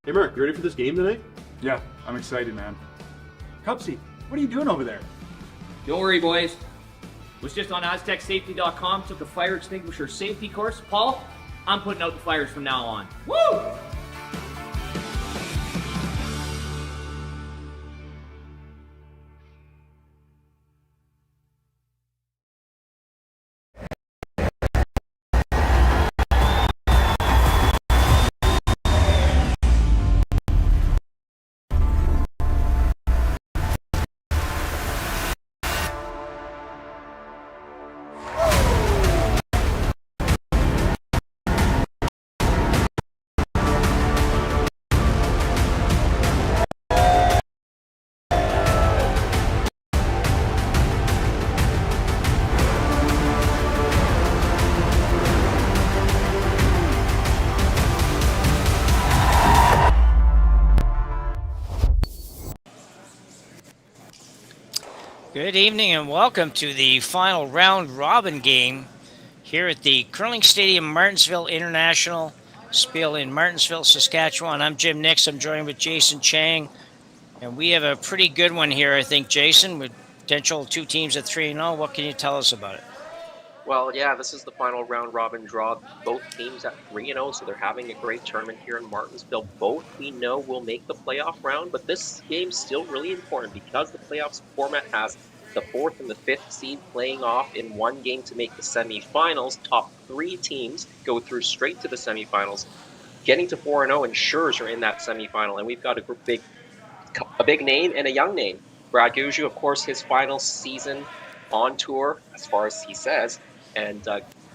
Hey Mark, you ready for this game tonight? Yeah, I'm excited, man. Cupsy, what are you doing over there? Don't worry, boys. Was just on AztecSafety.com, took a fire extinguisher safety course. Paul, I'm putting out the fires from now on. Woo! Good evening and welcome to the final round robin game here at the Curling Stadium Martensville International Spiel in Martensville, Saskatchewan. I'm Jim Nix. I'm joined with Jason Chang, and we have a pretty good one here, I think, Jason, with potential two teams at 3-0. What can you tell us about it? Well, yeah, this is the final round robin draw. Both teams at 3-0, so they're having a great tournament here in Martensville. Both we know will make the playoff round, but this game's still really important because the playoffs format has the 4th and the 5th seed playing off in one game to make the semifinals. Top 3 teams go through straight to the semifinals. Getting to 4-0 ensures you're in that semifinal, and we've got a big name and a young name. Brad Gushue, of course, his final season on tour, as far as he says. And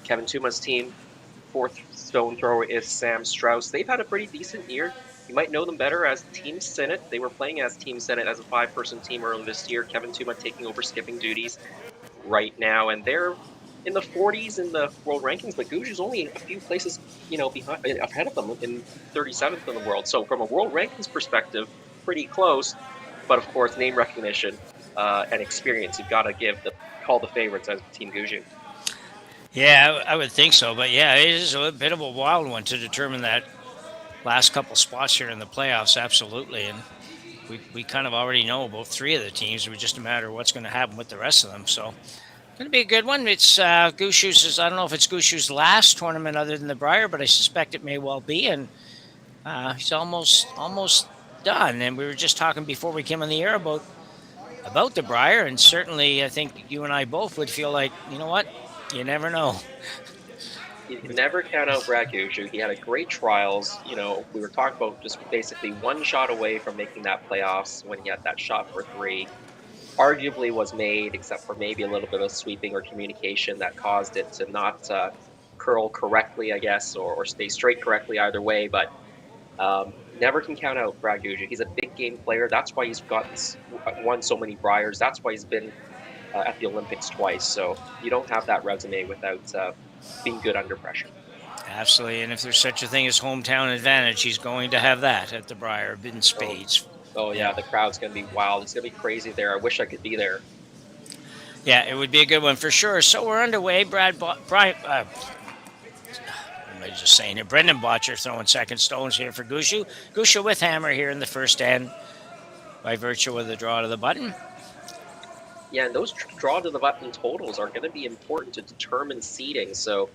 Kevin Tuma's team, fourth stone thrower is Sam Strauss. They've had a pretty decent year. You might know them better as Team Senate. They were playing as Team Senate as a 5-person team earlier this year. Kevin Tuma taking over skipping duties right now. And they're in the 40s in the world rankings, but Gushue's only a few places, behind, ahead of them in 37th in the world. So from a world rankings perspective, pretty close. But of course, name recognition and experience, you've got to call the favorites as Team Gushue. Yeah, I would think so. But yeah, it is a bit of a wild one to determine that last couple spots here in the playoffs, absolutely. And we kind of already know about 3 of the teams. It's just a matter of what's going to happen with the rest of them. So going to be a good one. It's Gushue's, I don't know if it's Gushue's last tournament other than the Brier, but I suspect it may well be. And he's almost done. And we were just talking before we came on the air about the Brier. And certainly I think you and I both would feel like, you know what? You never know. You can never count out Brad Gushue. He had a great trials. We were talking about just basically one shot away from making that playoffs when he had that shot for 3. Arguably was made, except for maybe a little bit of sweeping or communication that caused it to not curl correctly, I guess, or stay straight correctly either way. But never can count out Brad Gushue. He's a big game player. That's why he's won so many Briers. That's why he's been at the Olympics twice. So you don't have that resume without being good under pressure. Absolutely. And if there's such a thing as hometown advantage, he's going to have that at the Brier in spades. Oh yeah, the crowd's going to be wild. It's going to be crazy there. I wish I could be there. Yeah, it would be a good one for sure. So we're underway. What am I just saying here? Brendan Botcher throwing second stones here for Gushue. Gushue with hammer here in the first end by virtue of the draw to the button. Yeah, and those draw to the button totals are going to be important to determine seeding. So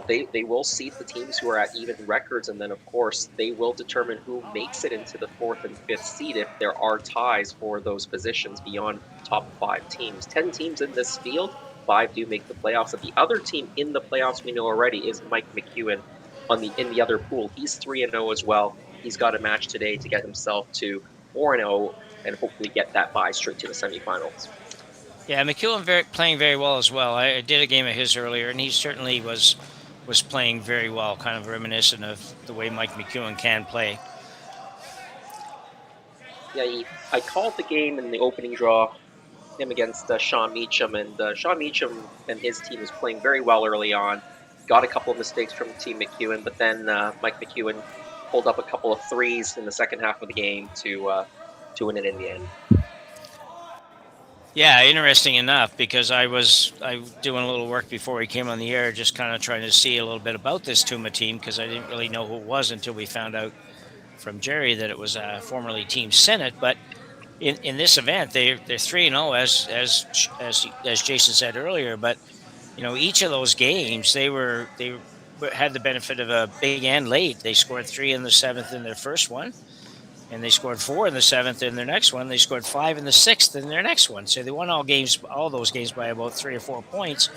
they will seed the teams who are at even records, and then of course they will determine who makes it into the 4th and 5th seed if there are ties for those positions beyond top 5 teams. 10 teams in this field, 5 do make the playoffs. And the other team in the playoffs we know already is Mike McEwen in the other pool. He's 3-0 as well. He's got a match today to get himself to 4-0 and hopefully get that bye straight to the semifinals. Yeah, McEwen playing very well as well. I did a game of his earlier, and he certainly was playing very well, kind of reminiscent of the way Mike McEwen can play. Yeah, I called the game in the opening draw, him against Sean Meacham, and Sean Meacham and his team was playing very well early on. Got a couple of mistakes from Team McEwen, but then Mike McEwen pulled up a couple of threes in the second half of the game to win it in the end. Yeah, interesting enough, because I was doing a little work before we came on the air, just kind of trying to see a little bit about this Tuma team, because I didn't really know who it was until we found out from Jerry that it was formerly Team Senate, but in this event they're 3-0 as Jason said earlier. But each of those games they had the benefit of a big and late. They scored 3 in the 7th in their first one, and they scored 4 in the 7th in their next one. They scored 5 in the 6th in their next one. So they won all those games by about 3 or 4 points,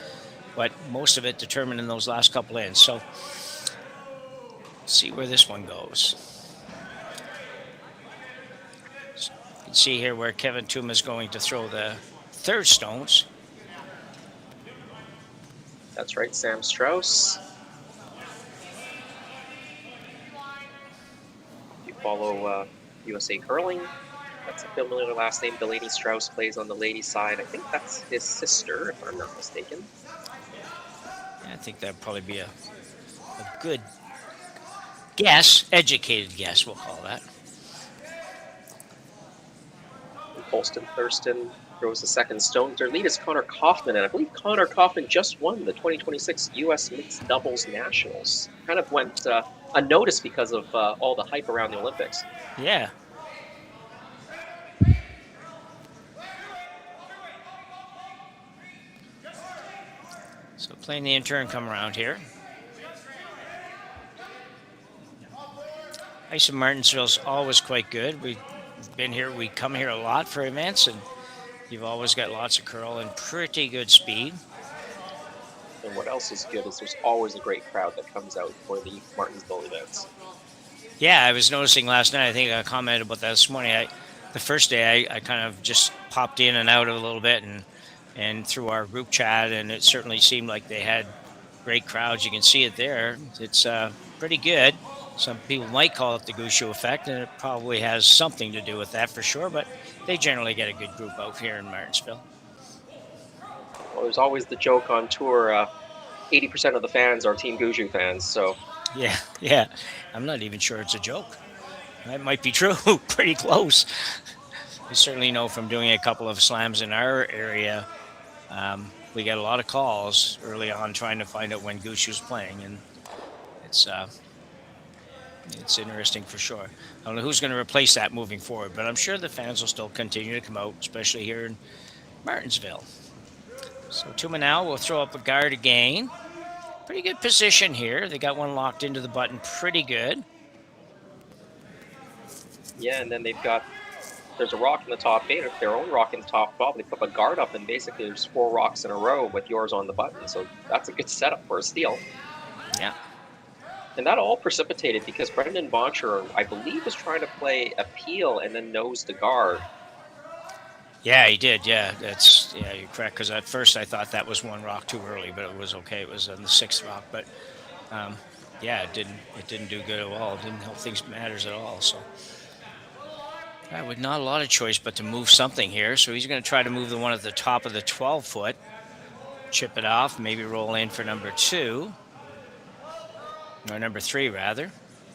but most of it determined in those last couple ends. So let's see where this one goes. So you can see here where Kevin Tuma is going to throw the third stones. That's right, Sam Strauss. You follow USA Curling. That's a familiar last name. Delaney Strauss plays on the ladies' side. I think that's his sister, if I'm not mistaken. Yeah, I think that'd probably be a good guess, educated guess, we'll call that. And Colston Thurston throws the second stone. Their lead is Connor Kaufman, and I believe Connor Kaufman just won the 2026 U.S. Mixed Doubles Nationals. Kind of went unnoticed because of all the hype around the Olympics. Yeah. So playing the intern come around here. Ice in Martensville's always quite good. We've been here, we come here a lot for events, and you've always got lots of curl and pretty good speed. And what else is good is there's always a great crowd that comes out for the Martensville events. Yeah, I was noticing last night, I think I commented about that this morning. The first day I kind of just popped in and out a little bit and through our group chat, and it certainly seemed like they had great crowds. You can see it there. It's pretty good. Some people might call it the Gushue effect, and it probably has something to do with that for sure, but they generally get a good group out here in Martensville. Well, there's always the joke on tour, 80% of the fans are Team Gushue fans, so... Yeah. I'm not even sure it's a joke. That might be true. Pretty close. We certainly know from doing a couple of slams in our area, we get a lot of calls early on trying to find out when Gushue's playing, and it's interesting for sure. I don't know who's going to replace that moving forward, but I'm sure the fans will still continue to come out, especially here in Martensville. So Tuma now will throw up a guard again. Pretty good position here. They got one locked into the button pretty good. Yeah, and then there's a rock in the top 8, their own rock in the top 12. They put a guard up, and basically there's 4 rocks in a row with yours on the button. So that's a good setup for a steal. Yeah. And that all precipitated because Brendan Boncher, I believe, was trying to play a peel and then nose the guard. Yeah, he did. Yeah, you're correct. Because at first I thought that was one rock too early, but it was okay. It was on the 6th rock, but it didn't do good at all. It didn't help things matters at all. So with not a lot of choice but to move something here. So he's going to try to move the one at the top of the 12-foot, chip it off, maybe roll in for number 2. Or number 3, rather.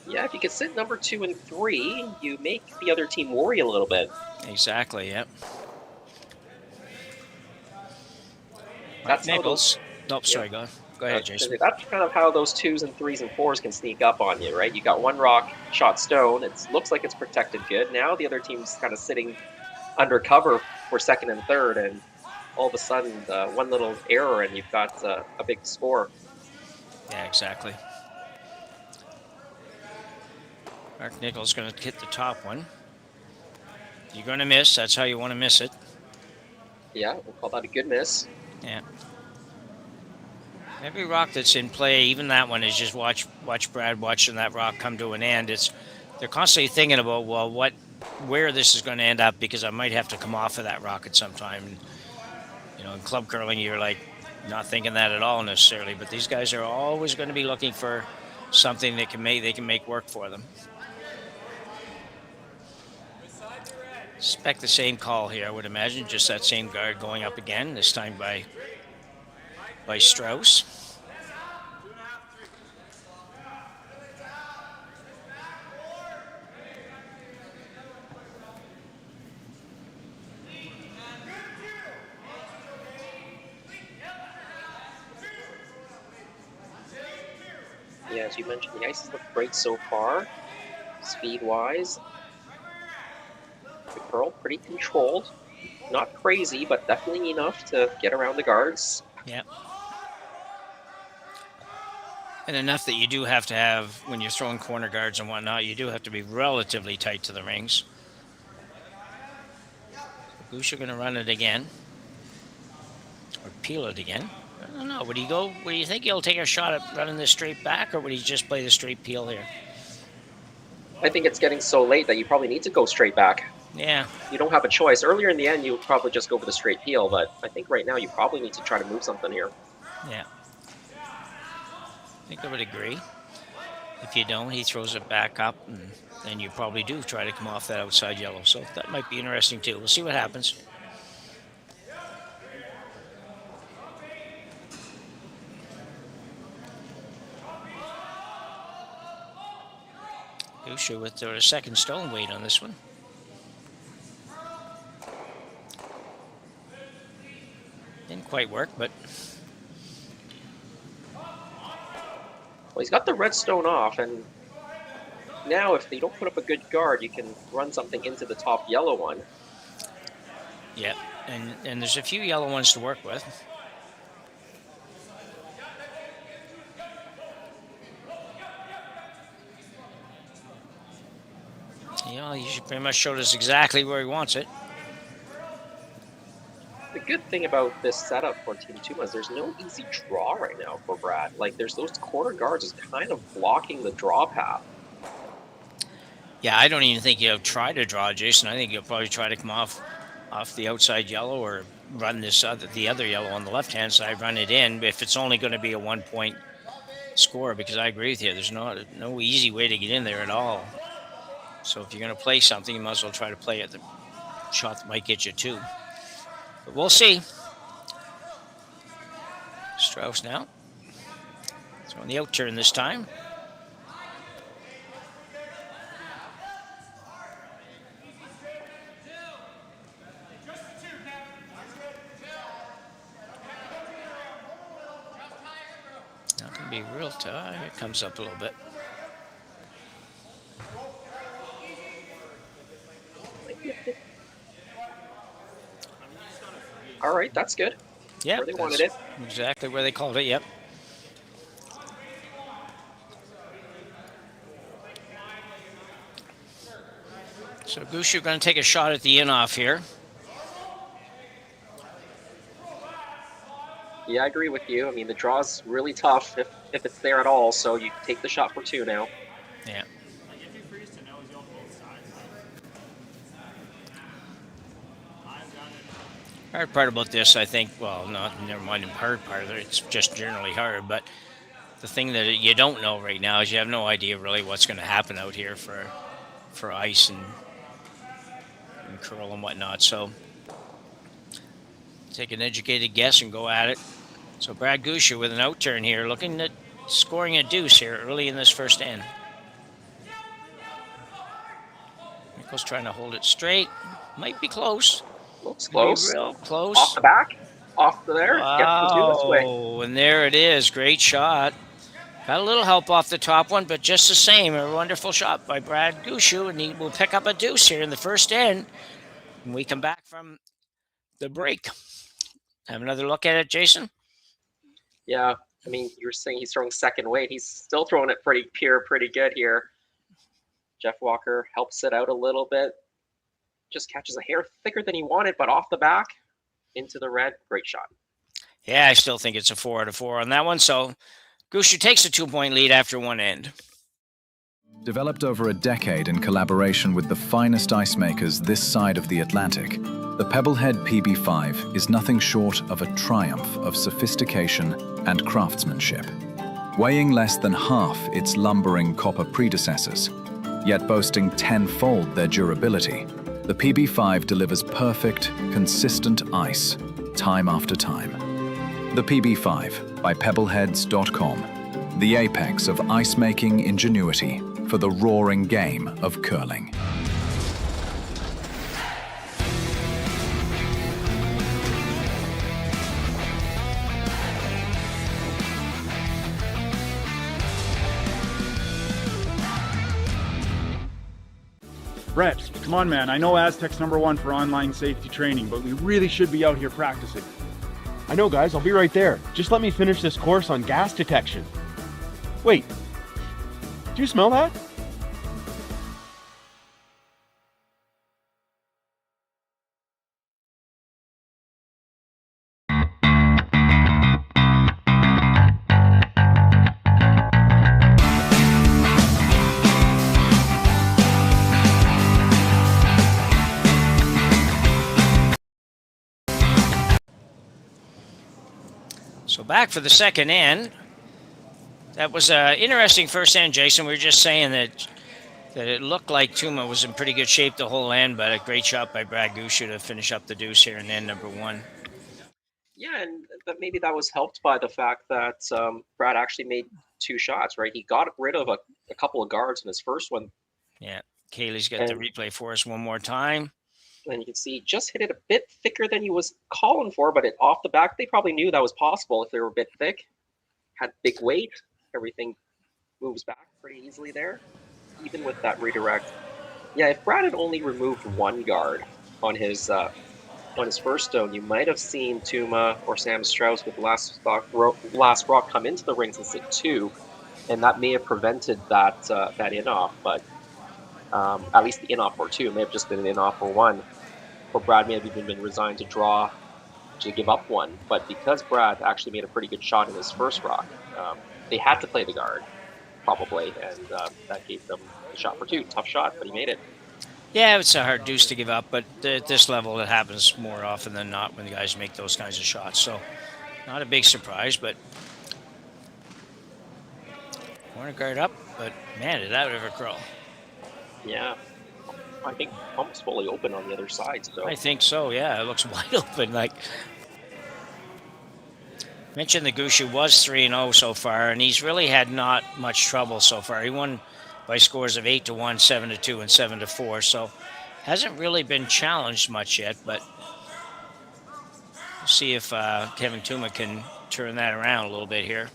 Yeah, if you could sit number 2 and 3, you make the other team worry a little bit. Exactly, yep. That's Nichols. Sorry, go ahead, Jason. That's kind of how those 2s and 3s and 4s can sneak up on you, right? You got one rock shot stone. It looks like it's protected good. Now the other team's kind of sitting under cover for 2nd and 3rd, and all of a sudden one little error and you've got a big score. Yeah, exactly. Mark Nichols going to hit the top one. You're going to miss. That's how you want to miss it. Yeah, we'll call that a good miss. Yeah. Every rock that's in play, even that one, is just watch Brad watching that rock come to an end. They're constantly thinking about, well, where this is going to end up, because I might have to come off of that rock at some time. And, in club curling, you're like not thinking that at all necessarily, but these guys are always going to be looking for something they can make work for them. Expect the same call here, I would imagine. Just that same guard going up again, this time by Strauss. Yeah, as you mentioned, the ice has looked great so far. speed-wise. The curl pretty controlled. Not crazy, but definitely enough to get around the guards. Yeah. And enough that you do have to have, when you're throwing corner guards and whatnot, you do have to be relatively tight to the rings. So Gushue going to run it again. Or peel it again. I don't know. Would he go? Would you think he'll take a shot at running this straight back, or would he just play the straight peel here? I think it's getting so late that you probably need to go straight back. Yeah. You don't have a choice. Earlier in the end, you would probably just go for the straight peel, but I think right now you probably need to try to move something here. Yeah. I think I would agree. If you don't, he throws it back up, and then you probably do try to come off that outside yellow. So that might be interesting too. We'll see what happens. Gushue with their second stone weight on this one. Didn't quite work, but... Well, he's got the red stone off, and now if they don't put up a good guard, you can run something into the top yellow one. Yeah, and there's a few yellow ones to work with. You know, he pretty much showed us exactly where he wants it. The good thing about this setup for Team Tuma is there's no easy draw right now for Brad. Like, there's those corner guards is kind of blocking the draw path. Yeah, I don't even think he'll try to draw, Jason. I think he'll probably try to come off the outside yellow or run the other yellow on the left-hand side, run it in, if it's only going to be a 1-point score, because I agree with you. There's no easy way to get in there at all. So if you're going to play something, you might as well try to play at the shot that might get you two. But we'll see. Strauss now. It's on the out turn this time. Not going to be real tough. It comes up a little bit. All right, that's good. Yeah, where they wanted it. Exactly where they called it, yep. So Gushue going to take a shot at the in-off here. Yeah, I agree with you. I mean, the draw's really tough if it's there at all, so you take the shot for two now. Yeah. Hard part about this, I think, well, never mind the hard part, it's just generally hard, but the thing that you don't know right now is you have no idea really what's going to happen out here for ice and curl and whatnot, so take an educated guess and go at it. So Brad Gushue with an out turn here, looking at scoring a deuce here early in this first end. Nichols trying to hold it straight, might be close. Looks close. Real close. Off the back. Off to there. Wow. And there it is. Great shot. Got a little help off the top one, but just the same, a wonderful shot by Brad Gushue, and he will pick up a deuce here in the first end. When we come back from the break. Have another look at it, Jason? Yeah. I mean, you were saying he's throwing second weight. He's still throwing it pretty good here. Jeff Walker helps it out a little bit. Just catches a hair thicker than he wanted, but off the back into the red. Great shot. Yeah, I still think it's a 4 out of 4 on that one. So Gushue takes a 2-point lead after one end. Developed over a decade in collaboration with the finest ice makers this side of the Atlantic, the Pebblehead PB5 is nothing short of a triumph of sophistication and craftsmanship. Weighing less than half its lumbering copper predecessors, yet boasting 10-fold their durability, the PB5 delivers perfect, consistent ice, time after time. The PB5 by Pebbleheads.com, the apex of ice-making ingenuity for the roaring game of curling. Brett, come on, man. I know Aztec's #1 for online safety training, but we really should be out here practicing. I know, guys. I'll be right there. Just let me finish this course on gas detection. Wait. Do you smell that? So back for the second end. That was an interesting first end, Jason. We were just saying that it looked like Tuma was in pretty good shape the whole end, but a great shot by Brad Gushue to finish up the deuce here in end number 1. Yeah, and maybe that was helped by the fact that Brad actually made 2 shots, right? He got rid of a couple of guards in his first one. Yeah, Kaylee's got the replay for us one more time. And you can see he just hit it a bit thicker than he was calling for, but off the back, they probably knew that was possible if they were a bit thick. Had big weight. Everything moves back pretty easily there, even with that redirect. Yeah, if Brad had only removed 1 guard on his first stone, you might have seen Tuma or Sam Strauss with last rock come into the rings and sit 2, and that may have prevented that in-off, but at least the in-off for 2 may have just been an in-off for 1. Or Brad may have even been resigned to give up 1. But because Brad actually made a pretty good shot in his first rock, they had to play the guard, probably, and that gave them the shot for 2. Tough shot, but he made it. Yeah, it's a hard deuce to give up, but at this level, it happens more often than not when the guys make those kinds of shots. So, not a big surprise, but corner guard up, but man, did that ever curl. Yeah. I think almost fully open on the other side. So I think so, yeah. It looks wide open. Like mentioned, the Gushue was 3-0 so far, and he's really had not much trouble so far. He won by scores of 8-1, 7-2, and 7-4. So hasn't really been challenged much yet, but we'll see if Kevin Tuma can turn that around a little bit here.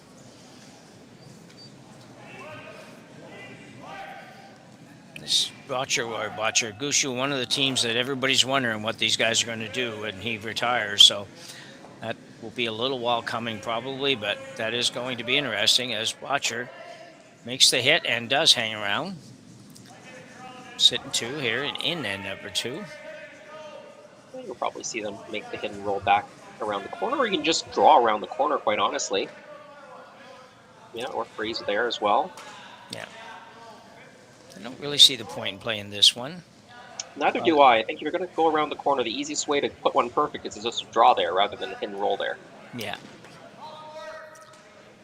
This Gushue, one of the teams that everybody's wondering what these guys are going to do when he retires. So that will be a little while coming probably, but that is going to be interesting as Botcher makes the hit and does hang around. Sitting 2 here in end number 2. You'll probably see them make the hit and roll back around the corner, or you can just draw around the corner, quite honestly. Yeah, or freeze there as well. Yeah. I don't really see the point in playing this one. Neither do I. I think if you're going to go around the corner, the easiest way to put one perfect is to just draw there rather than hit and roll there. Yeah.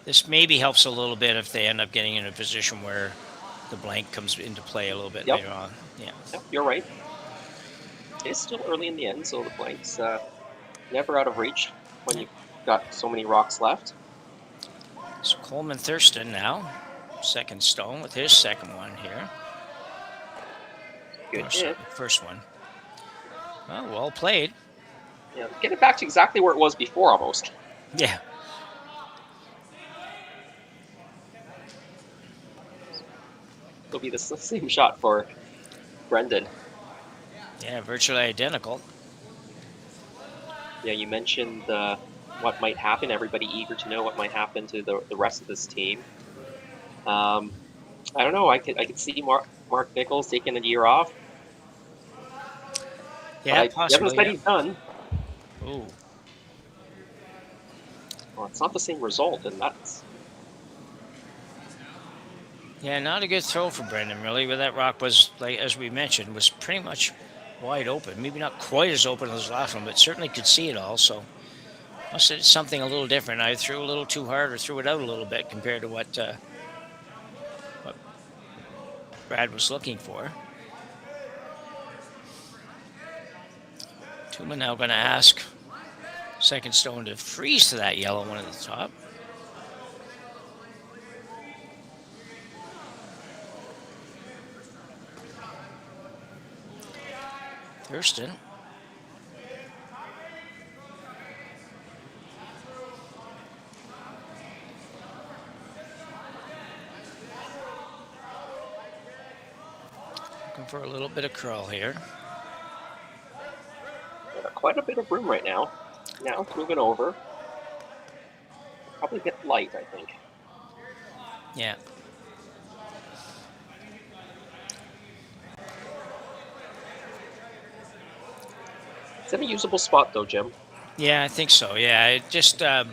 This maybe helps a little bit if they end up getting in a position where the blank comes into play a little bit later on. Yeah. Yep, you're right. It's still early in the end, so the blank's never out of reach when you've got so many rocks left. So Coleman Thurston now, second stone with his second one here. Good hit. First one. Well played. Yeah, get it back to exactly where it was before almost. Yeah. It'll be the same shot for Brendan. Yeah, virtually identical. Yeah, you mentioned what might happen. Everybody eager to know what might happen to the rest of this team. I don't know. I could see Mark Nichols taking a year off. Yeah, possibly. He hasn't said he's done. Ooh. Well, it's not the same result, and that's... Yeah, not a good throw for Brendan, really. Where that rock was, like as we mentioned, was pretty much wide open. Maybe not quite as open as the last one, but certainly could see it all. So must have did something a little different. I threw a little too hard or threw it out a little bit compared to what Brad was looking for. Tuma now going to ask second stone to freeze to that yellow one at the top. Thurston. Looking for a little bit of curl here. Got quite a bit of room right now. Now it's moving over. Probably a bit light, I think. Yeah. It's in a usable spot though, Jim. Yeah, I think so. Yeah, it just the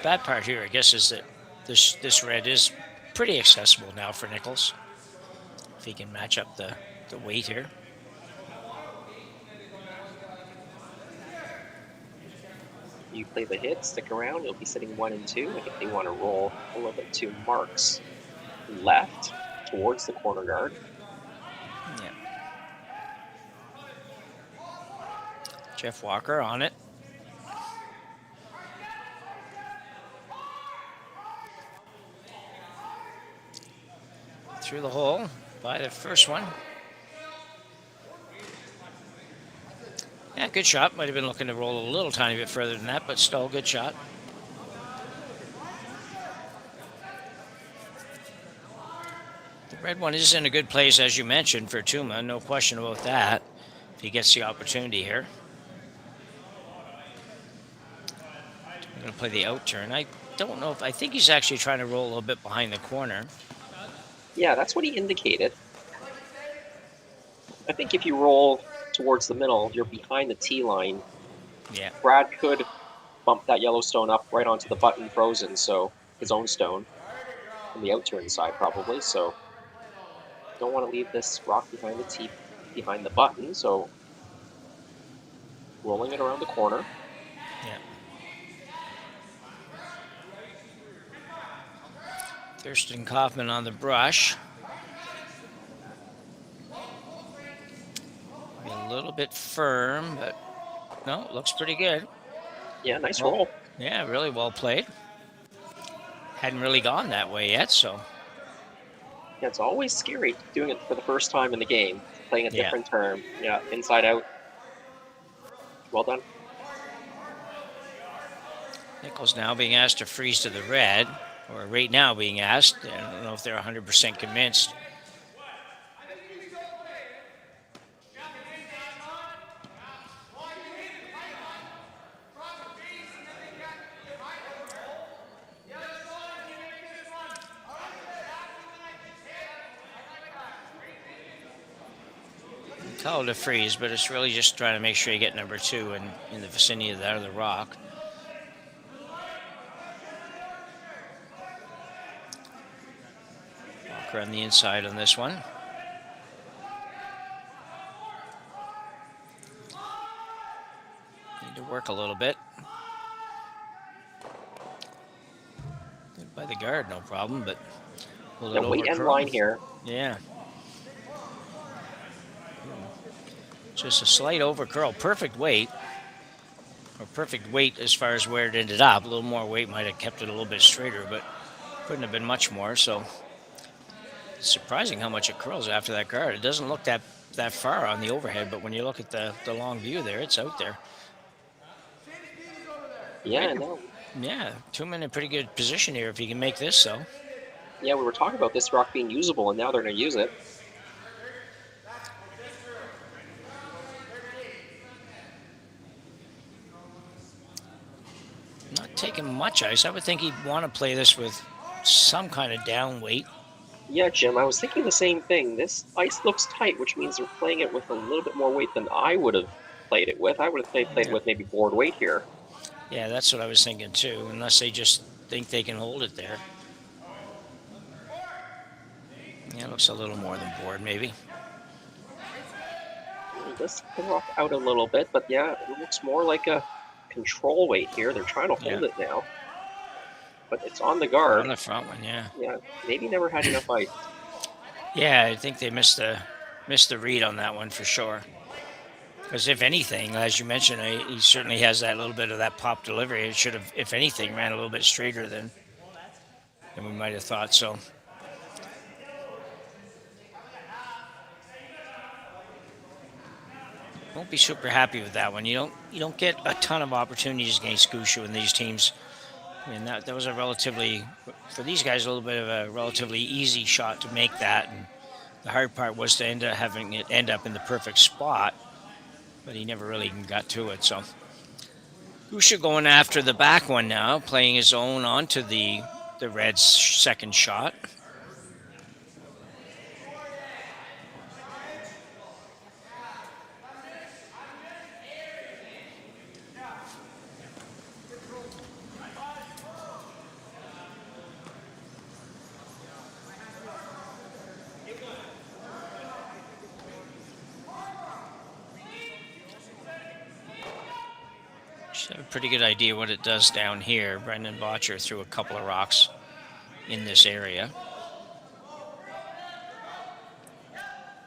bad part here, I guess, is that this red is pretty accessible now for Nichols. If he can match up the weight here. You play the hit, stick around, you'll be sitting 1 and 2. I think they want to roll a little bit to Mark's left towards the corner guard. Yeah. Jeff Walker on it. Through the hole by the first one. Yeah, good shot. Might have been looking to roll a little tiny bit further than that, but still a good shot. The red one is in a good place, as you mentioned, for Tuma. No question about that. If he gets the opportunity here. I'm going to play the out turn. I don't know if... I think he's actually trying to roll a little bit behind the corner. Yeah, that's what he indicated. I think if you roll towards the middle, you're behind the tee line. Yeah. Brad could bump that yellow stone up right onto the button frozen, so his own stone on the out turn side probably. So don't want to leave this rock behind the tee, behind the button. So rolling it around the corner. Yeah. Thurston Kaufman on the brush. A little bit firm, but no, it looks pretty good. Yeah, nice roll. Yeah, really well played. Hadn't really gone that way yet, so. Yeah, it's always scary doing it for the first time in the game, playing a different term. Yeah, inside out. Well done. Nichols now being asked to freeze to the red, or right now being asked. I don't know if they're 100% convinced. Call it a freeze, but it's really just trying to make sure you get number 2 in the vicinity of that other rock. Walker on the inside on this one. Need to work a little bit. Good by the guard, no problem, but the weight and line here. Yeah. Just a slight overcurl. Perfect weight. Or perfect weight as far as where it ended up. A little more weight might have kept it a little bit straighter, but couldn't have been much more. So it's surprising how much it curls after that guard. It doesn't look that far on the overhead, but when you look at the long view there, it's out there. Yeah, I know. Yeah, Tuma in a pretty good position here if he can make this, though. Yeah, we were talking about this rock being usable, and now they're going to use it. Not taking much ice. I would think he'd want to play this with some kind of down weight. Yeah, Jim, I was thinking the same thing. This ice looks tight, which means they're playing it with a little bit more weight than I would have played it with. I would have played it with maybe board weight here. Yeah, that's what I was thinking too, unless they just think they can hold it there. Yeah, it looks a little more than board, maybe. This can rock out a little bit, but yeah, it looks more like a control weight here. They're trying to hold it now, but it's on the guard. On the front one, yeah. Yeah, maybe never had enough ice. Yeah, I think they missed the read on that one for sure. Because if anything, as you mentioned, he certainly has that little bit of that pop delivery. It should have, if anything, ran a little bit straighter than we might have thought. So. Won't be super happy with that one. You don't get a ton of opportunities against Gushue in these teams. I mean, that was a relatively, for these guys, a little bit of a relatively easy shot to make that. And The hard part was to end up having it end up in the perfect spot, but he never really even got to it. So Gushue going after the back one now, playing his own onto the Reds' second shot. Should have a pretty good idea what it does down here. Brendan Botcher threw a couple of rocks in this area.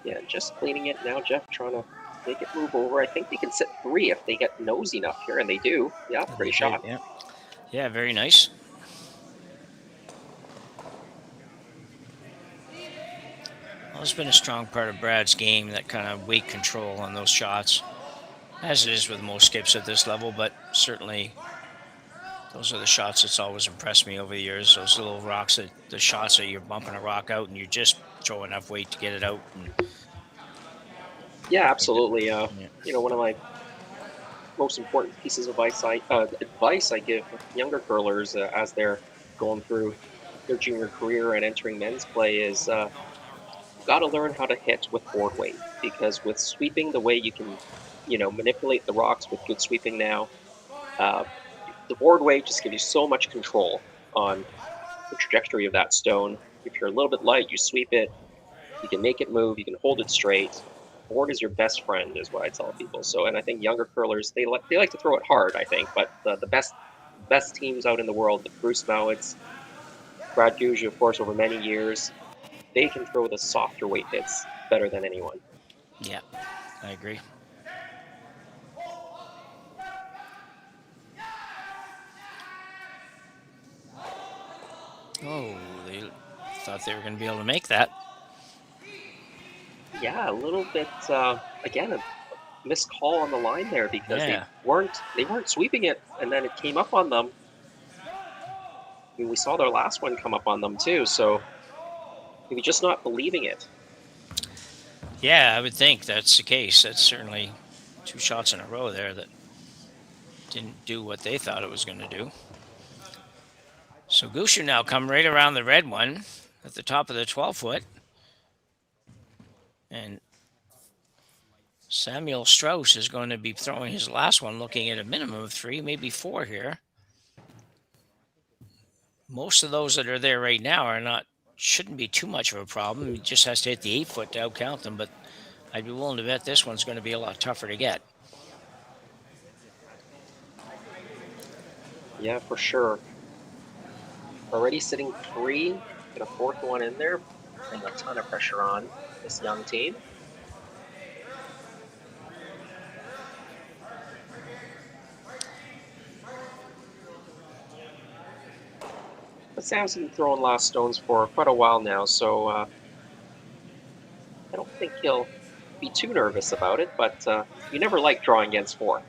Yeah, just cleaning it now. Jeff trying to make it move over. I think they can sit 3 if they get nosy enough here, and they do. Yeah, great shot. Yeah, very nice. Well, it's been a strong part of Brad's game, that kind of weight control on those shots, as it is with most skips at this level, but certainly those are the shots that's always impressed me over the years. Those little rocks, the shots that you're bumping a rock out and you just throw enough weight to get it out. Yeah, absolutely. One of my most important pieces of advice I give younger curlers as they're going through their junior career and entering men's play is got to learn how to hit with board weight, because with sweeping the way you can, manipulate the rocks with good sweeping now, the board weight just gives you so much control on the trajectory of that stone. If you're a little bit light, you sweep it, you can make it move, you can hold it straight. Board is your best friend, is what I tell people. So, and I think younger curlers, they like to throw it hard, I think, but the best teams out in the world, the Bruce Mowats, Brad Gushue, of course, over many years, they can throw the softer weight hits better than anyone. Yeah, I agree. Oh, they thought they were going to be able to make that. Yeah, a little bit, again, a missed call on the line there, because they weren't sweeping it, and then it came up on them. I mean, we saw their last one come up on them too, so maybe just not believing it. Yeah, I would think that's the case. That's certainly 2 shots in a row there that didn't do what they thought it was going to do. So Gushue now come right around the red one at the top of the 12-foot. And Samuel Strauss is going to be throwing his last one, looking at a minimum of 3, maybe 4 here. Most of those that are there right now shouldn't be too much of a problem. He just has to hit the 8-foot to outcount them, but I'd be willing to bet this one's going to be a lot tougher to get. Yeah, for sure. Already sitting 3, get a 4th one in there, putting a ton of pressure on this young team. But Sam's been throwing last stones for quite a while now, so I don't think he'll be too nervous about it, but you never like drawing against 4.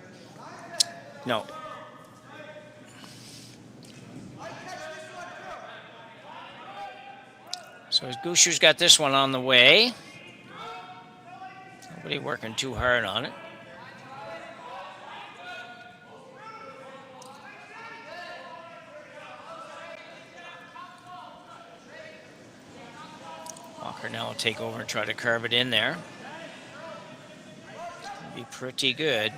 No. So Gushue's got this one on the way. Nobody working too hard on it. Walker now will take over and try to carve it in there. Be pretty good.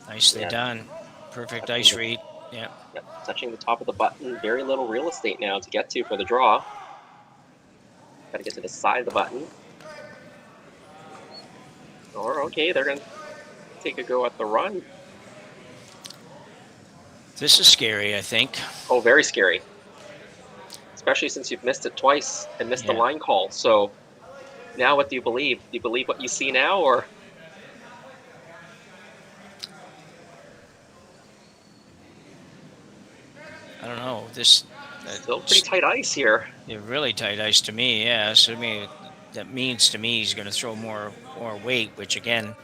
Nicely done. Perfect ice read. Yeah. Yep. Touching the top of the button. Very little real estate now to get to for the draw. Got to get to the side of the button. Okay, they're going to take a go at the run. This is scary, I think. Oh, very scary. Especially since you've missed it twice and missed the line call. So now what do you believe? Do you believe what you see now, or? I don't know. This still pretty tight ice here. Yeah, really tight ice to me. Yeah, so that means to me he's going to throw more weight, which again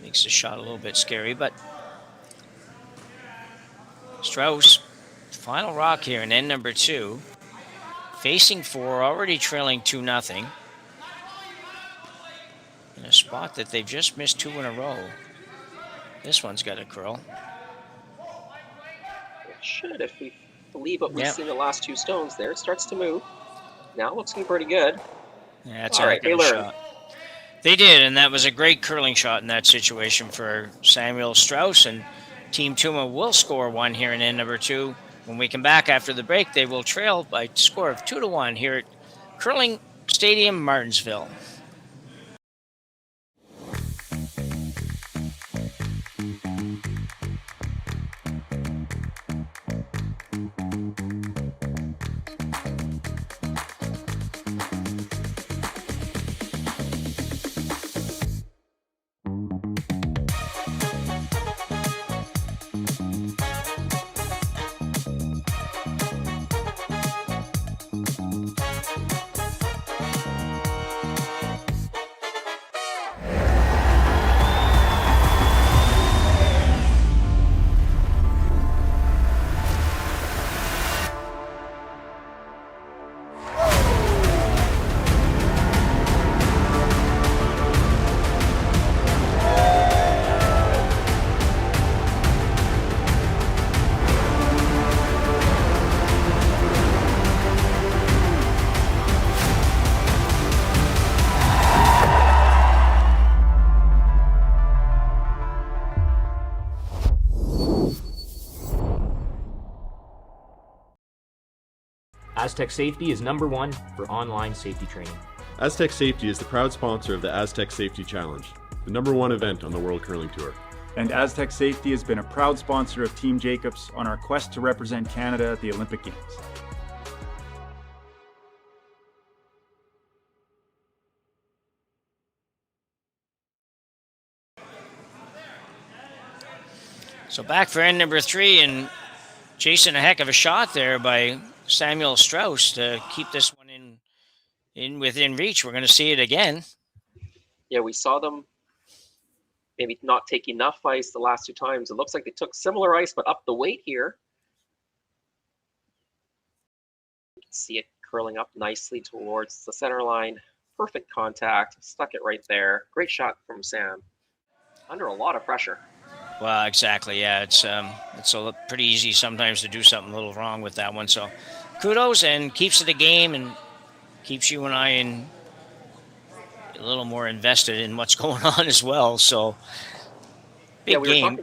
makes the shot a little bit scary. But Strauss, final rock here in end number 2. facing 4, already trailing 2-0. In a spot that they've just missed 2 in a row. This one's got a curl. It should, if we believe what we've Yep. seen the last 2 stones there. It starts to move. Now it looks pretty good. Yeah, that's All a right, heck of they a learned. shot. They did, and that was a great curling shot in that situation for Samuel Strauss, and Team Tuma will score 1 here in end number 2. When we come back after the break, they will trail by a score of 2-1 here at Curling Stadium, Martensville. Aztec Safety is #1 for online safety training. Aztec Safety is the proud sponsor of the Aztec Safety Challenge, the #1 event on the World Curling Tour. And Aztec Safety has been a proud sponsor of Team Jacobs on our quest to represent Canada at the Olympic Games. So back for end number 3, and Jason, a heck of a shot there by Samuel Strauss to keep this one in within reach. We're going to see it again. Yeah, we saw them maybe not take enough ice the last 2 times. It looks like they took similar ice, but up the weight here. You can see it curling up nicely towards the center line. Perfect contact, stuck it right there. Great shot from Sam. Under a lot of pressure. Well, exactly. Yeah, it's pretty easy sometimes to do something a little wrong with that one. So kudos, and keeps it a game and keeps you and I a little more invested in what's going on as well. So big game.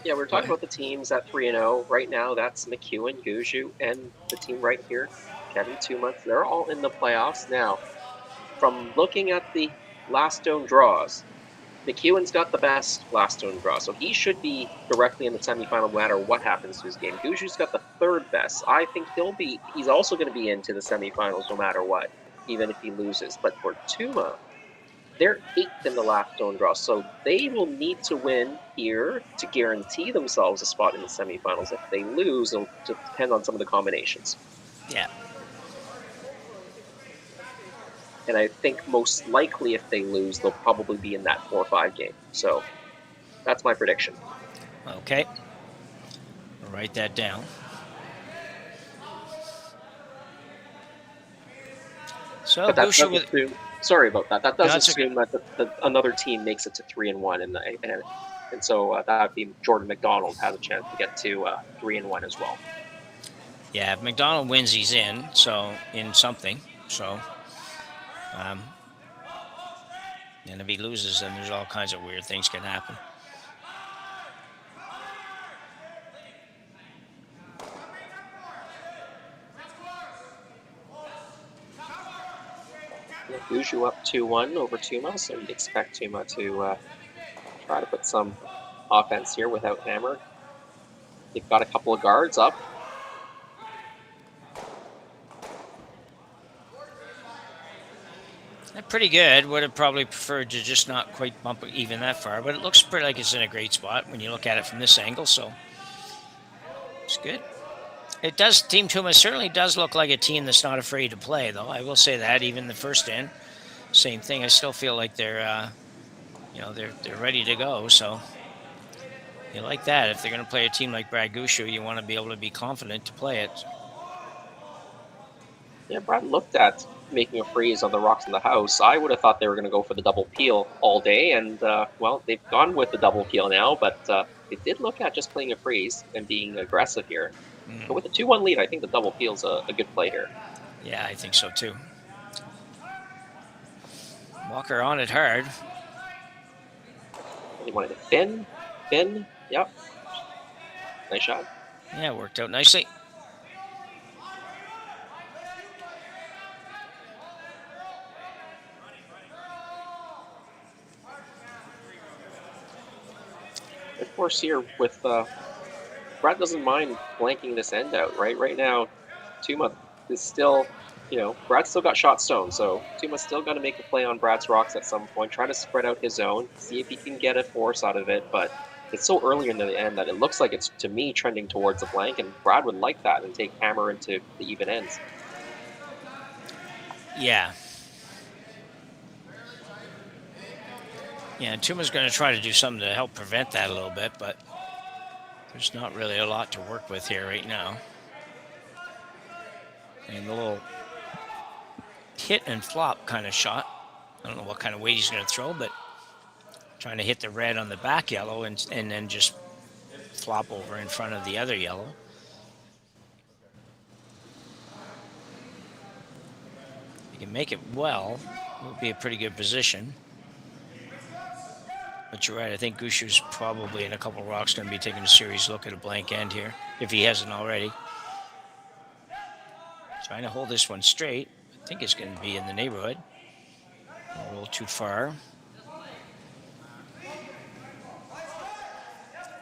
We were talking about the teams at 3-0. Right now, that's McEwen, Gushue, and the team right here, Kevin Tuma. They're all in the playoffs now. From looking at the last stone draws, McEwen's got the best last stone draw, so he should be directly in the semifinal no matter what happens to his game. Gushue's got the 3rd best. I think he's also going to be into the semifinals no matter what, even if he loses. But for Tuma, they're 8th in the last stone draw, so they will need to win here to guarantee themselves a spot in the semifinals. If they lose, it'll depend on some of the combinations. Yeah. And I think most likely if they lose, they'll probably be in that 4-5 game. So that's my prediction. Okay. I'll write that down. So But that Gushue doesn't with assume, sorry about that. That does That's okay. assume that another team makes it to 3-1, and so that would be Jordan McDonald has a chance to get to 3-1 as well. Yeah, if McDonald wins, he's in. So in something. So. And if he loses, then there's all kinds of weird things can happen. Gushue up 2-1 over Tuma, so you'd expect Tuma to try to put some offense here without Hammer. They've got a couple of guards up. Pretty good. Would have probably preferred to just not quite bump it even that far, but it looks pretty like it's in a great spot when you look at it from this angle, so it's good. It does. Team Tuma certainly does look like a team that's not afraid to play, though. I will say that. Even the first in, same thing. I still feel like they're ready to go. So you like that. If they're going to play a team like Brad Gushue, you want to be able to be confident to play it. Yeah, Brad looked at making a freeze on the rocks in the house. I would have thought they were going to go for the double peel all day, and well, they've gone with the double peel now, but they did look at just playing a freeze and being aggressive here. But with a 2-1 lead, I think the double peel's a good play here. Yeah, I think so too. Walker on it hard. They wanted to fin, yep. Nice shot. Yeah, worked out nicely. Of course, here with Brad doesn't mind blanking this end out, right? Right now, Tuma is still, Brad's still got shot stone, so Tuma's still got to make a play on Brad's rocks at some point, try to spread out his zone, see if he can get a force out of it, but it's so early in the end that it looks like it's, to me, trending towards the blank, and Brad would like that and take hammer into the even ends. Yeah. Yeah, and Tuma's going to try to do something to help prevent that a little bit, but there's not really a lot to work with here right now. And the little hit and flop kind of shot. I don't know what kind of weight he's going to throw, but trying to hit the red on the back yellow and then just flop over in front of the other yellow. If you can make it well, it will be a pretty good position. But you're right, I think Gushue's probably in a couple rocks going to be taking a serious look at a blank end here, if he hasn't already. Trying to hold this one straight. I think it's going to be in the neighborhood. A little too far.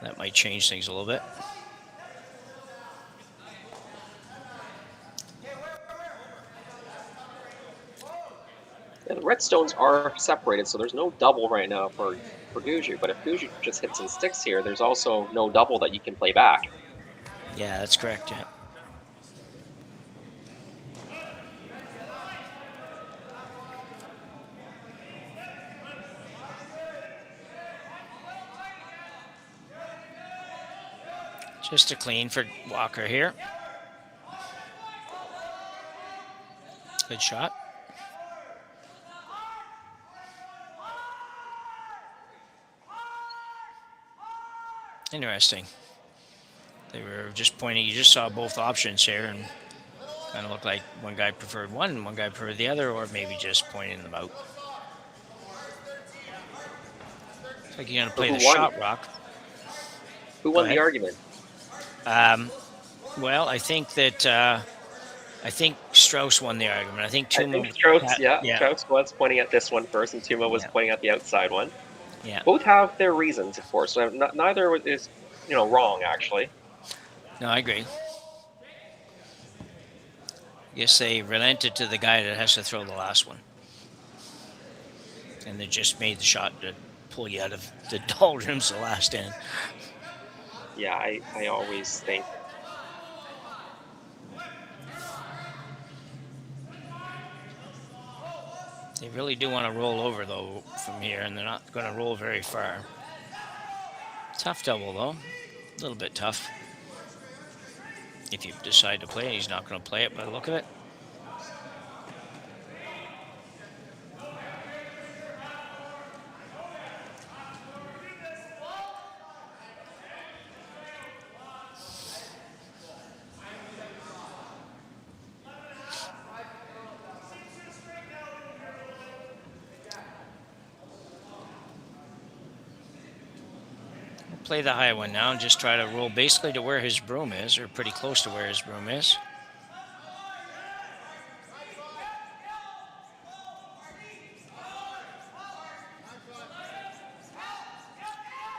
That might change things a little bit. Yeah, the red stones are separated, so there's no double right now for Gushue, but if Gushue just hits and sticks here, there's also no double that you can play back. Yeah, that's correct, yeah. Just a clean for Walker here. Good shot. Interesting. They were just pointing, you just saw both options here and kind of looked like one guy preferred one and one guy preferred the other, or maybe just pointing them out. Looks like you're going to play the shot rock. Who won the argument? Well, I think that Strauss won the argument. I think Tuma. I think Strauss, Strauss was pointing at this one first, and Tuma was pointing at the outside one. Yeah. Both have their reasons, of course. So neither is, wrong actually. No, I agree. I guess they relented to the guy that has to throw the last one, and they just made the shot to pull you out of the doldrums the last end. Yeah, I always think. They really do want to roll over, though, from here, and they're not going to roll very far. Tough double, though. A little bit tough. If you decide to play it, he's not going to play it by the look of it. Play the high one now and just try to roll basically to where his broom is, or pretty close to where his broom is.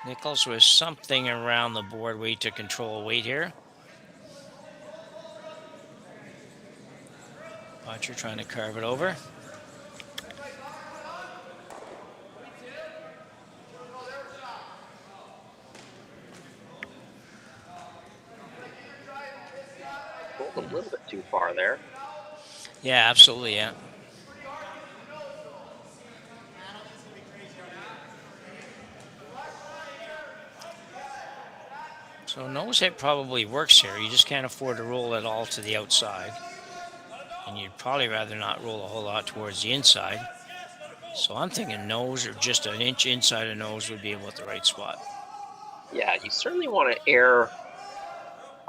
Nichols with something around the board weight to control weight here. Botcher trying to carve it over. A little bit too far there. Yeah, absolutely, yeah. So nose hit probably works here. You just can't afford to roll it all to the outside. and you'd probably rather not roll a whole lot towards the inside. So I'm thinking nose or just an inch inside of nose would be about the right spot. Yeah, you certainly want to err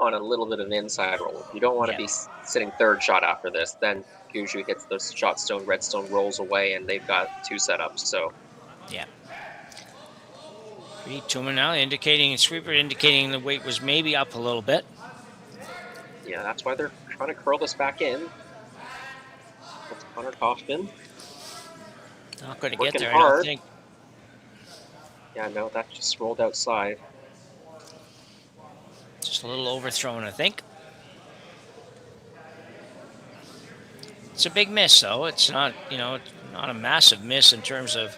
on a little bit of an inside roll. You don't want to be sitting third shot after this. Then Gushue hits the shot stone, redstone rolls away, and they've got 2 setups. So yeah. Tuma now indicating, sweeper indicating the weight was maybe up a little bit. yeah, that's why they're trying to curl this back in. That's Connor Kaufman. Not going to get Working there, hard. I don't think. Yeah, no, that just rolled outside. Just a little overthrown, I think. It's a big miss, though. It's not, it's not a massive miss in terms of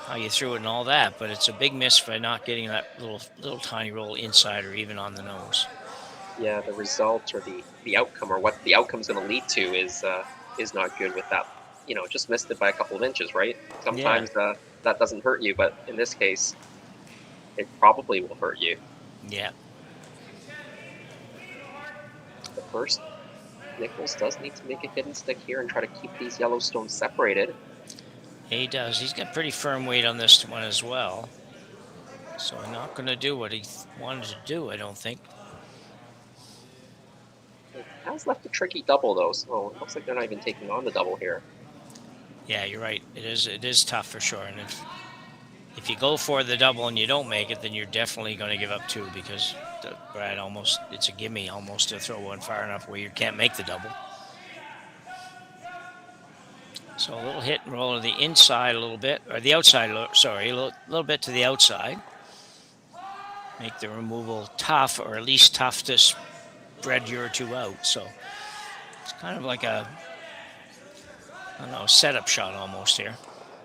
how you threw it and all that, but it's a big miss for not getting that little tiny roll inside or even on the nose. Yeah, the result or the outcome or what the outcome's going to lead to is not good with that. Just missed it by a couple of inches, right? Sometimes that doesn't hurt you, but in this case, it probably will hurt you. Yeah. But first, Nichols does need to make a hidden stick here and try to keep these Yellowstones separated. He does. He's got pretty firm weight on this one as well. So I'm not going to do what he wanted to do, I don't think. It has left a tricky double, though, so it looks like they're not even taking on the double here. Yeah, you're right. It is tough for sure. And if you go for the double and you don't make it, then you're definitely going to give up 2 because Brad it's a gimme almost to throw one far enough where you can't make the double. So a little hit and roll to the inside a little bit, or the outside, sorry, a little bit to the outside. Make the removal tough, or at least tough to spread your 2 out. So it's kind of like a, I don't know, setup shot almost here.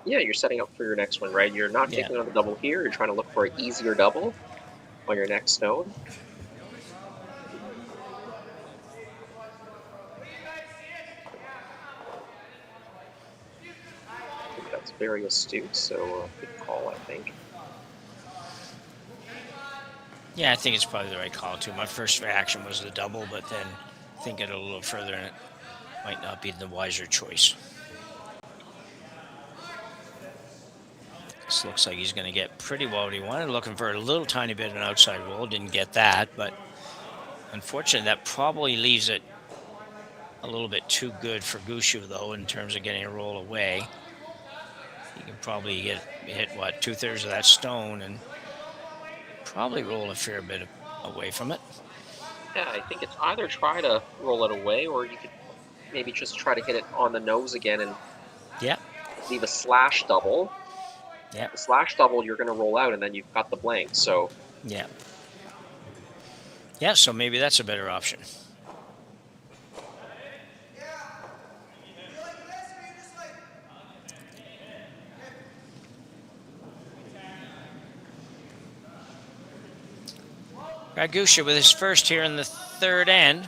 Yeah, you're setting up for your next one, right? You're not taking on the double here. You're trying to look for an easier double on your next stone. I think that's very astute, so good call, I think. Yeah, I think it's probably the right call, too. My first reaction was the double, but then thinking a little further, and it might not be the wiser choice. This looks like he's going to get pretty well what he wanted. Looking for a little tiny bit of an outside roll. Didn't get that, but unfortunately, that probably leaves it a little bit too good for Gushue, though, in terms of getting a roll away. He can probably hit 2/3 of that stone and probably roll a fair bit away from it. Yeah, I think it's either try to roll it away or you could maybe just try to hit it on the nose again and leave a slash double. Yeah. The slash double you're going to roll out and then you've got the blank, so. Yeah. Yeah, so maybe that's a better option. Gushue with his first here in the third end.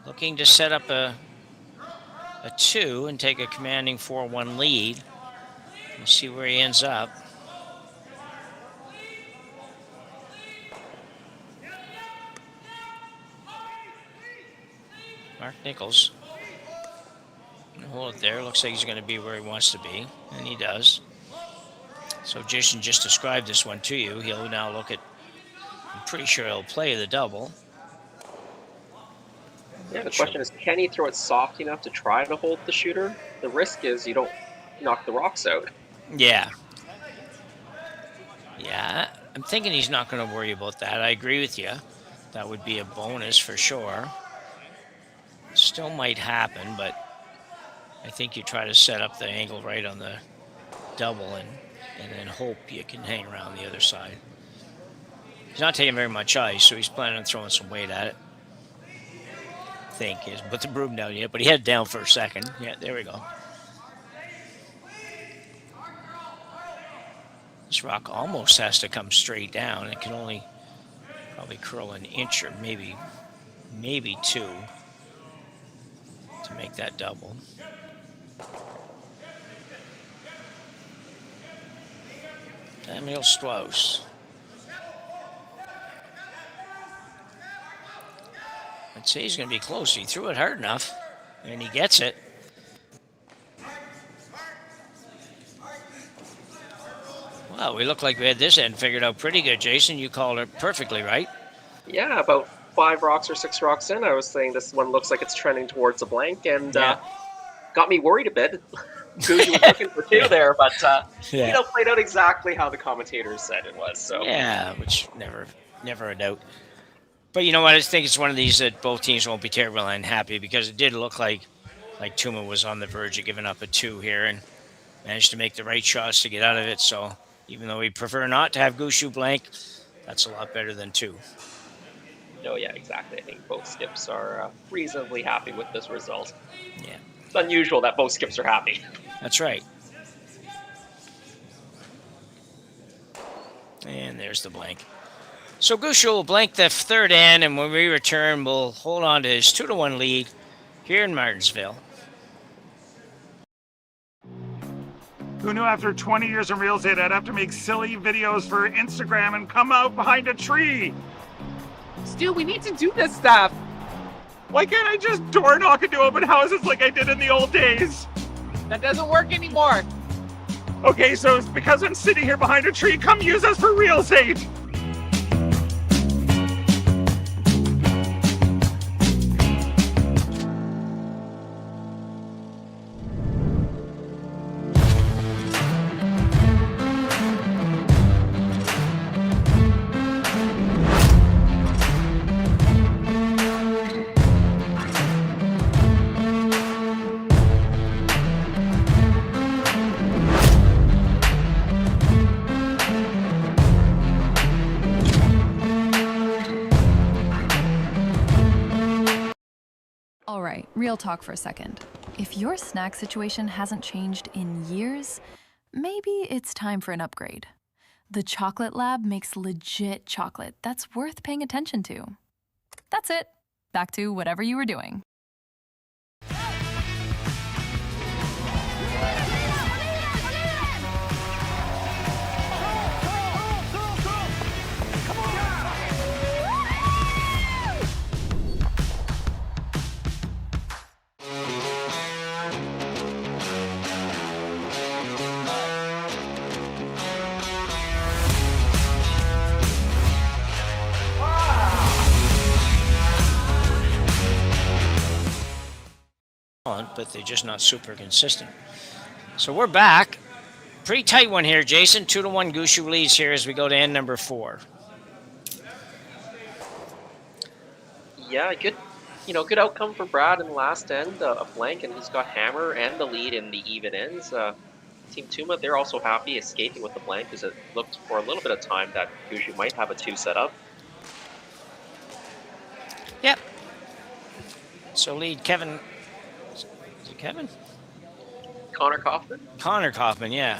Looking to set up a 2 and take a commanding 4-1 lead. We'll see where he ends up. Mark Nichols. Hold it there. Looks like he's going to be where he wants to be, and he does. So Jason just described this one to you. He'll now look at, I'm pretty sure he'll play the double. Yeah, the question is, can he throw it soft enough to try to hold the shooter? The risk is you don't knock the rocks out. Yeah. Yeah, I'm thinking he's not going to worry about that. I agree with you. That would be a bonus for sure. Still might happen, but I think you try to set up the angle right on the double and then hope you can hang around the other side. He's not taking very much ice, so he's planning on throwing some weight at it. I think he hasn't put the broom down yet, but he had it down for a second. Yeah, there we go. This rock almost has to come straight down. It can only probably curl an inch or maybe 2 to make that double. Emil Strauss. I'd say he's going to be close. He threw it hard enough, and he gets it. Well, we look like we had this end figured out pretty good, Jason. You called it perfectly right. Yeah, about 5 rocks or 6 rocks in, I was saying this one looks like it's trending towards a blank, and got me worried a bit. Gushue was looking for 2 there, but played out exactly how the commentators said it was. So yeah, which never a doubt. But you know what? I think it's one of these that both teams won't be terribly unhappy, because it did look like Tuma was on the verge of giving up a 2 here and managed to make the right shots to get out of it. So even though we prefer not to have Gushue blank, that's a lot better than 2. No, yeah, exactly. I think both skips are reasonably happy with this result. Yeah. It's unusual that both skips are happy. That's right. And there's the blank. So Gushue will blank the 3rd end, and when we return, we'll hold on to his 2-1 lead here in Martensville. Who knew after 20 years in real estate I'd have to make silly videos for Instagram and come out behind a tree? Stu, we need to do this stuff. Why can't I just door knock into open houses like I did in the old days? That doesn't work anymore. Okay, so it's because I'm sitting here behind a tree. Come use us for real estate. All right, real talk for a second. If your snack situation hasn't changed in years, maybe it's time for an upgrade. The Chocolate Lab makes legit chocolate that's worth paying attention to. That's it. Back to whatever you were doing. But they're just not super consistent. So we're back. Pretty tight one here, Jason. 2-1 Gushue leads here as we go to end number 4. Yeah, good outcome for Brad in the last end, a blank, and he's got hammer and the lead in the even ends. Team Tuma, they're also happy escaping with the blank, because it looked for a little bit of time that Gushue might have a 2 set up. Yep. So lead Kevin. Is it Kevin? Connor Kaufman? Connor Kaufman, yeah.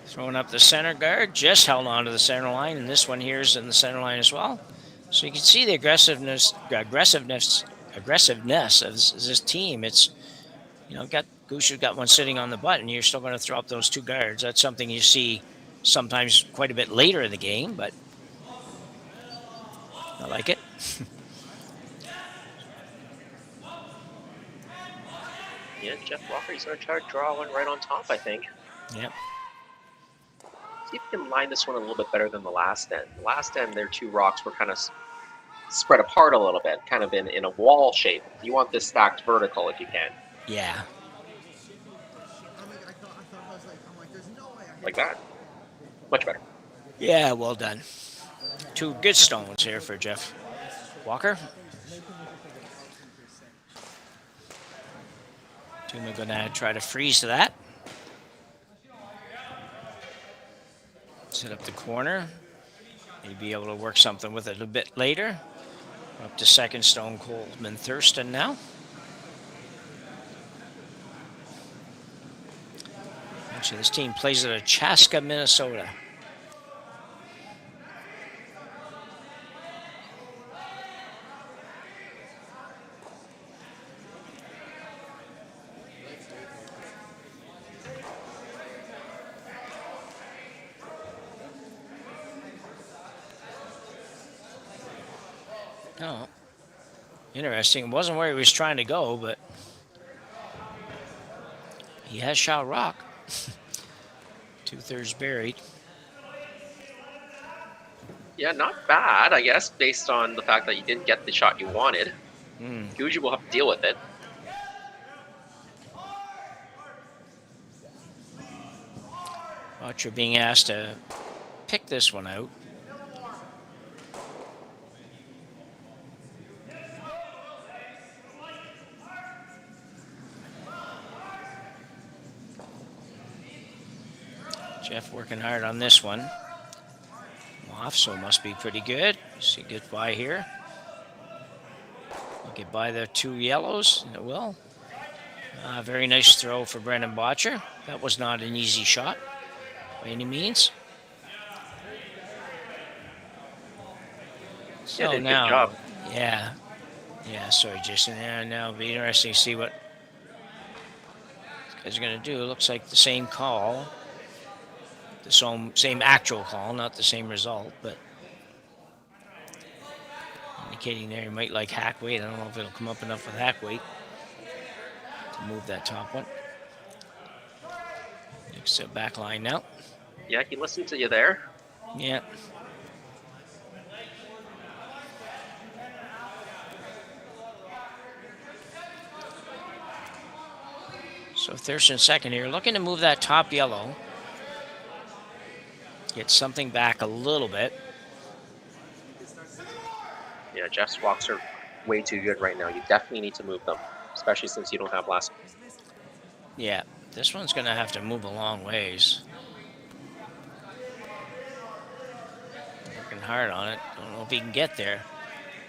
Throwing up the center guard, just held on to the center line, and this one here is in the center line as well. So you can see the aggressiveness of this team. It's, Gushue got one sitting on the butt, and you're still going to throw up those 2 guards. That's something you see sometimes quite a bit later in the game, but I like it. Yeah, Jeff Walker, he's going to try to draw one right on top, I think. Yep. See if we can line this one a little bit better than the last end. The last end, their 2 rocks were kind of spread apart a little bit, kind of in a wall shape. You want this stacked vertical if you can. Yeah. Like that. Much better. Yeah, well done. 2 good stones here for Jeff Walker. Tuma going to try to freeze to that. Set up the corner. Maybe able to work something with it a bit later. Up to second stone, Coleman Thurston now. Actually, this team plays at Chaska, Minnesota. Oh, Interesting. It wasn't where he was trying to go, but he has shot rock. 2/3 buried. Yeah, not bad, I guess, based on the fact that you didn't get the shot you wanted. Gushue will have to deal with it. Archer being asked to pick this one out. Jeff working hard on this one. Off, so must be pretty good. See, get by here. Get by the 2 yellows, and it will. Very nice throw for Brendan Botcher. That was not an easy shot by any means. So yeah, now, good job. yeah. Sorry, Jason. Yeah, now it'll be interesting to see what these guys are going to do. It looks like the same call. The same actual call, not the same result, but indicating there he might like hack weight. I don't know if it'll come up enough with hack weight to move that top one. Next back line now. Yeah, he listened to you there. Yeah. So Thurston second here, looking to move that top yellow. Get something back a little bit. Yeah, Jeff's walks are way too good right now. You definitely need to move them, especially since you don't have last. Yeah, this one's going to have to move a long ways. Working hard on it. Don't know if he can get there.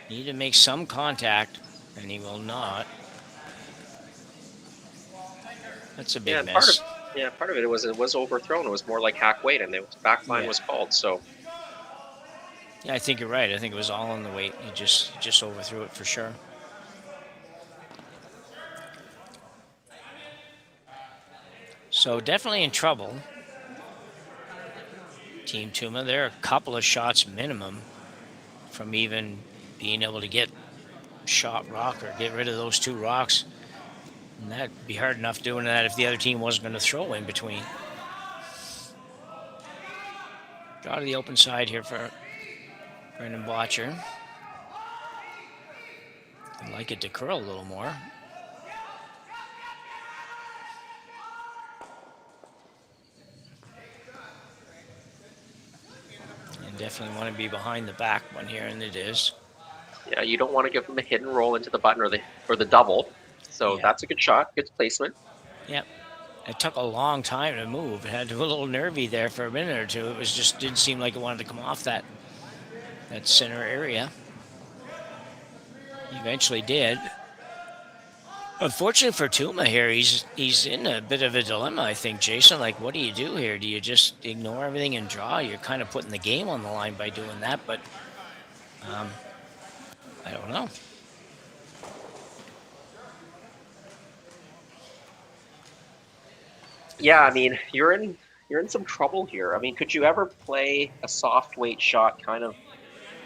Need to make some contact, and he will not. That's a big miss. Part of it was overthrown. It was more like hack weight, and the back line was called. So, yeah, I think you're right. I think it was all on the weight. He just overthrew it for sure. So definitely in trouble. Team Tuma. They're a couple of shots minimum from even being able to get shot rock or get rid of those 2 rocks. And that'd be hard enough doing that if the other team wasn't going to throw in between. Draw to the open side here for Brendan Botcher. I'd like it to curl a little more. And definitely want to be behind the back one here, and it is. Yeah, you don't want to give them a hidden roll into the button or the double. So that's a good shot, good placement. Yep. It took a long time to move. It had to be a little nervy there for a minute or two. It was just didn't seem like it wanted to come off that center area. Eventually did. Unfortunately for Tuma here, he's in a bit of a dilemma, I think, Jason. Like, what do you do here? Do you just ignore everything and draw? You're kind of putting the game on the line by doing that, but I don't know. Yeah, I mean, you're in some trouble here. I mean, could you ever play a soft weight shot, kind of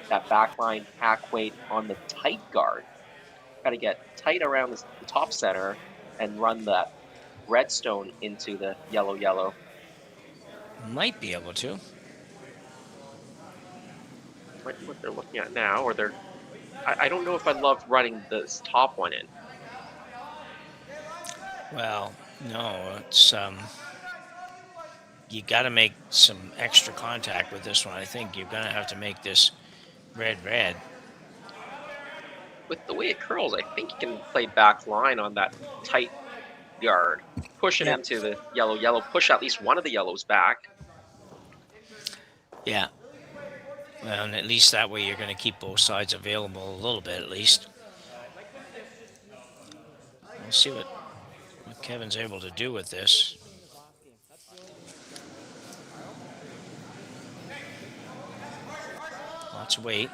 that backline hack weight on the tight guard? Got to get tight around the top center and run that redstone into the yellow. Might be able to. What they're looking at now, or I don't know if I love running this top one in. Well, no, it's you got to make some extra contact with this one. I think you're gonna have to make this red. With the way it curls, I think you can play back line on that tight guard. Push it into the yellow. Push at least one of the yellows back. Yeah. Well, and at least that way you're going to keep both sides available a little bit at least. We'll see what Kevin's able to do with this. Lots of weight.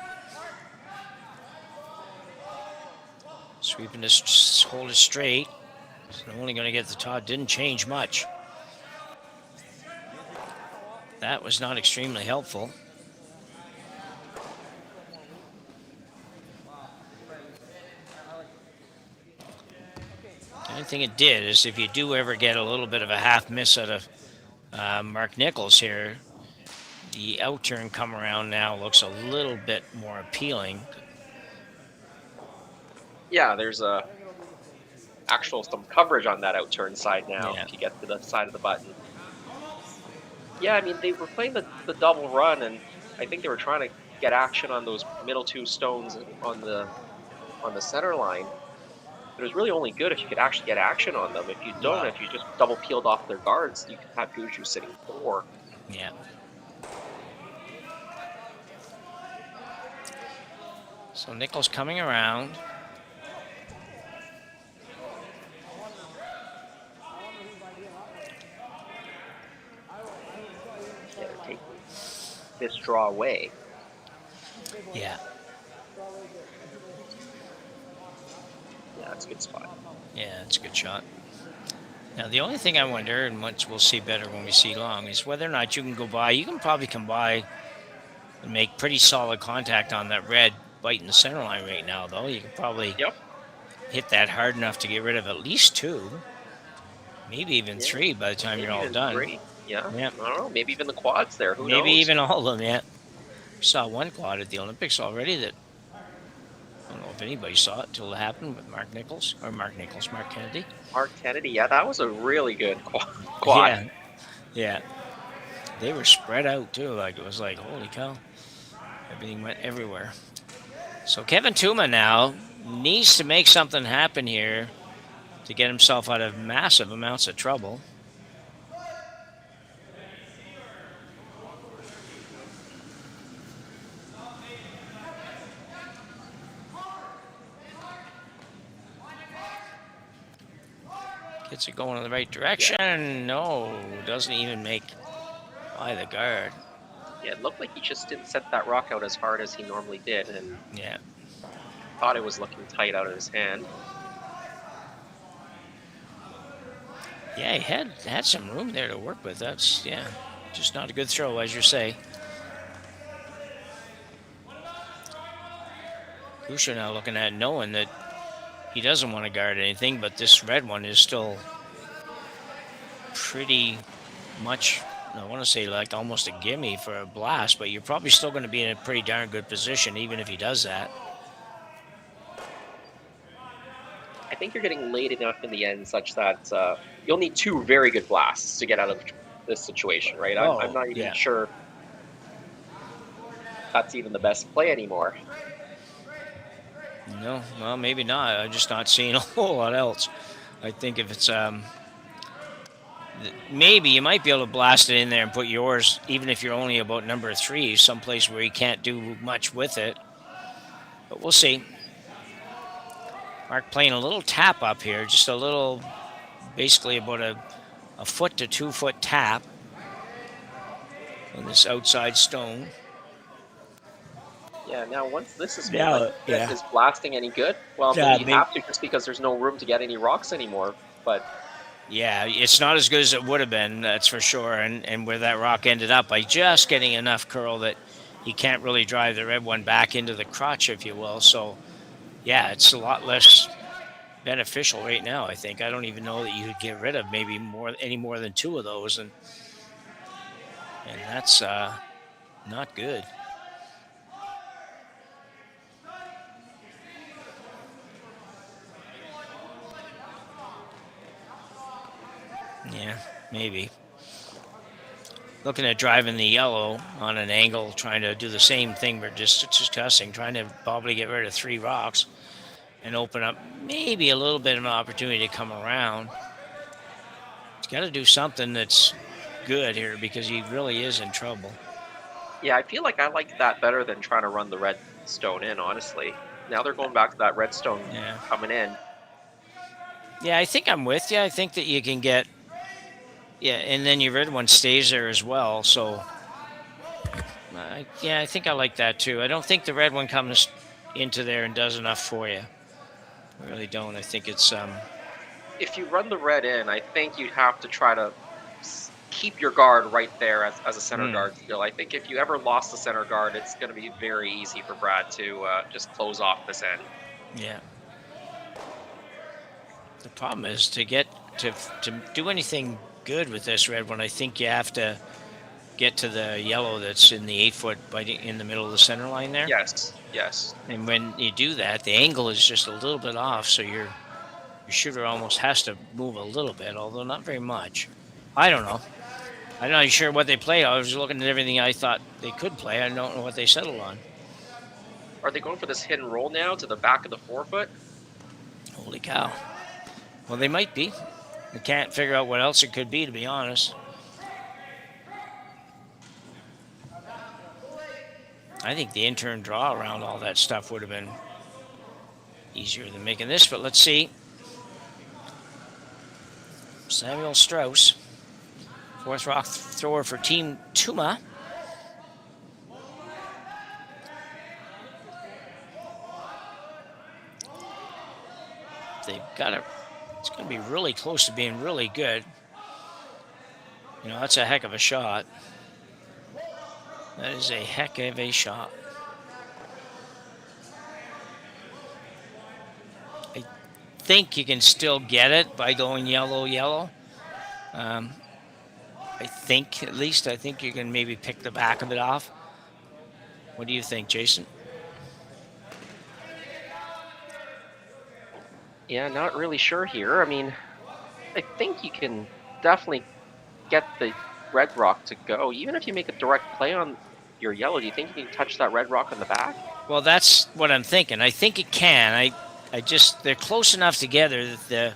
Sweeping this, hold it straight. So only going to get the top. Didn't change much. That was not extremely helpful. only thing it did is if you do ever get a little bit of a half miss out of Mark Nichols here, the out turn come around now looks a little bit more appealing. Yeah, there's some coverage on that out turn side now. Yeah. If you get to the side of the button. Yeah, I mean, they were playing the double run, and I think they were trying to get action on those middle two stones on the center line. But it was really only good if you could actually get action on them. If you don't, Wow. if you just double peeled off their guards, you could have Gushue sitting 4. Yeah. So Nichols coming around. Yeah, take this draw away. Yeah. Yeah, that's a good spot. Yeah, it's a good shot. Now, the only thing I wonder, and which we'll see better when we see long, is whether or not you can go by. You can probably come by and make pretty solid contact on that red biting the center line right now, though. You can probably hit that hard enough to get rid of at least 2, maybe even 3 by the time you're all done. 3. Yeah. Yeah. I don't know. Maybe even the quads there. Who knows? Maybe even all of them, yeah. We saw one quad at the Olympics already that I don't know if anybody saw it until it happened with Mark Kennedy. Mark Kennedy, yeah, that was a really good quad. Yeah. They were spread out too. Like, it was like, holy cow. Everything went everywhere. So Kevin Tuma now needs to make something happen here to get himself out of massive amounts of trouble. Gets it going in the right direction. No, doesn't even make by the guard. Yeah, it looked like he just didn't set that rock out as hard as he normally did, and Yeah. thought it was looking tight out of his hand. Yeah, he had some room there to work with. That's, just not a good throw, as you say. Gushue now looking at knowing that he doesn't want to guard anything, but this red one is still pretty much, I want to say like almost a gimme for a blast, but you're probably still going to be in a pretty darn good position even if he does that. I think you're getting late enough in the end such that you'll need 2 very good blasts to get out of this situation, right? I'm not even sure that's even the best play anymore. No, well, maybe not. I'm just not seeing a whole lot else. I think if it's maybe you might be able to blast it in there and put yours, even if you're only about number 3, someplace where you can't do much with it. But we'll see. Mark playing a little tap up here, just a little, basically about a foot to 2 foot tap on this outside stone. Yeah, now once this is is blasting any good? Well, you have to just because there's no room to get any rocks anymore, but... Yeah, it's not as good as it would have been, that's for sure, and where that rock ended up by just getting enough curl that he can't really drive the red one back into the crotch, if you will. So, yeah, it's a lot less beneficial right now, I think. I don't even know that you could get rid of maybe any more than 2 of those, and that's not good. Yeah, maybe. Looking at driving the yellow on an angle, trying to do the same thing we're just discussing, trying to probably get rid of 3 rocks and open up maybe a little bit of an opportunity to come around. He's got to do something that's good here because he really is in trouble. Yeah, I feel like I like that better than trying to run the red stone in, honestly. Now they're going back to that red stone coming in. Yeah, I think I'm with you. I think that you can get... Yeah, and then your red one stays there as well. So, I think I like that too. I don't think the red one comes into there and does enough for you. I really don't. I think it's... If you run the red in, I think you'd have to try to keep your guard right there as a center guard still. I think if you ever lost the center guard, it's going to be very easy for Brad to just close off this end. Yeah. The problem is to do anything good with this red one, I think you have to get to the yellow that's in the 8-foot in the middle of the center line there. Yes, yes. And when you do that, the angle is just a little bit off, so your shooter almost has to move a little bit, although not very much. I don't know. I'm not sure what they play. I was looking at everything I thought they could play. I don't know what they settled on. Are they going for this hit and roll now to the back of the 4-foot? Holy cow. Well, they might be. I can't figure out what else it could be, to be honest. I think the in-turn draw around all that stuff would have been easier than making this, but let's see. Samuel Strauss, fourth rock thrower for Team Tuma. They've got it. It's going to be really close to being really good. You know, that's a heck of a shot. That is a heck of a shot. I think you can still get it by going yellow. I think, at least, I think you can maybe pick the back of it off. What do you think, Jason? Yeah, not really sure here. I mean, I think you can definitely get the red rock to go. Even if you make a direct play on your yellow, do you think you can touch that red rock on the back? Well, that's what I'm thinking. I think it can. I just, they're close enough together that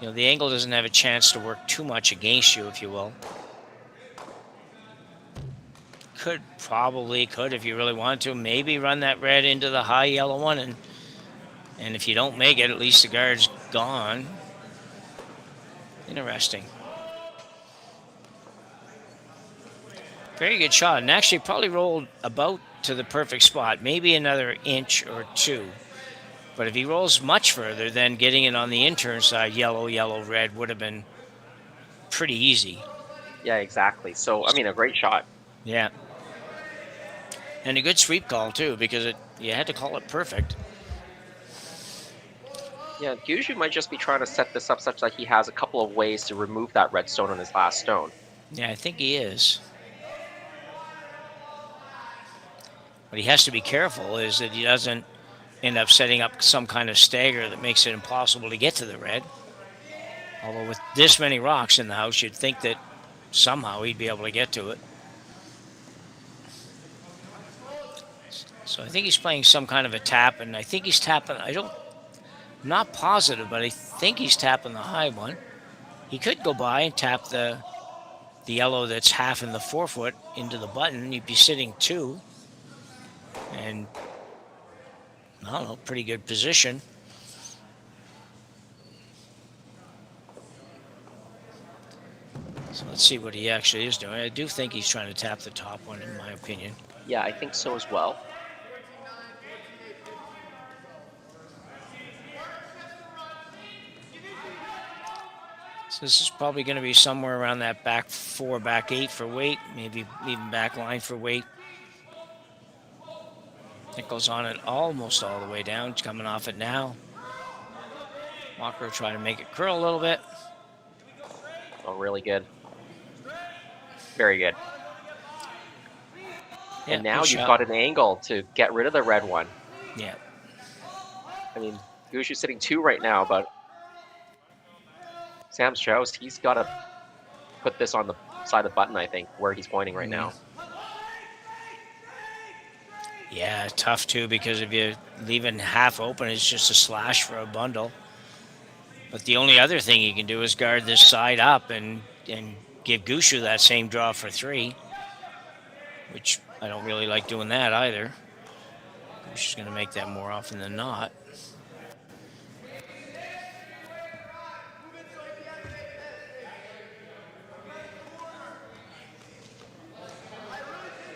the angle doesn't have a chance to work too much against you, if you will. Probably could if you really wanted to. Maybe run that red into the high yellow one, and if you don't make it, at least the guard's gone. Interesting. Very good shot, and actually probably rolled about to the perfect spot, maybe another inch or two. But if he rolls much further, then getting it on the in-turn side, yellow, red, would have been pretty easy. Yeah, exactly. So, I mean, a great shot. Yeah. And a good sweep call, too, because you had to call it perfect. Yeah, Gushue might just be trying to set this up such that he has a couple of ways to remove that red stone on his last stone. Yeah, I think he is. What he has to be careful is that he doesn't end up setting up some kind of stagger that makes it impossible to get to the red. Although with this many rocks in the house, you'd think that somehow he'd be able to get to it. So I think he's playing some kind of a tap, and I think he's tapping, I'm not positive, but I think he's tapping the high one. He could go by and tap the yellow that's half in the 4-foot into the button. You'd be sitting 2. And, I don't know, pretty good position. So let's see what he actually is doing. I do think he's trying to tap the top one, in my opinion. Yeah, I think so as well. So this is probably going to be somewhere around that back 4, back 8 for weight, maybe even back line for weight. It goes on it almost all the way down. It's coming off it now. Walker trying to make it curl a little bit. Oh, really good. Very good. Yeah, and now good you've shot. got an angle to get rid of the red one. Yeah. I mean, Gushue's sitting 2 right now, but Sam Strauss, he's got to put this on the side of the button, I think, where he's pointing right now. Yeah, tough too, because if you leave it half open, it's just a slash for a bundle. But the only other thing you can do is guard this side up and give Gushue that same draw for 3, which I don't really like doing that either. Gushue's going to make that more often than not.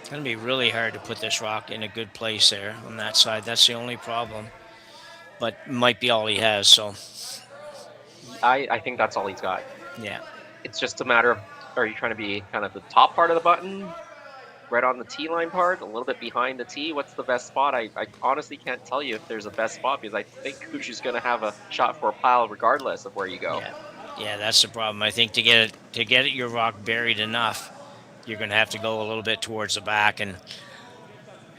It's going to be really hard to put this rock in a good place there on that side. That's the only problem. But might be all he has, so. I think that's all he's got. Yeah. It's just a matter of, are you trying to be kind of the top part of the button? right on the tee line part, a little bit behind the tee. What's the best spot? I honestly can't tell you if there's a best spot because I think Gushue's going to have a shot for a pile regardless of where you go. Yeah, that's the problem. I think to get your rock buried enough, you're going to have to go a little bit towards the back, and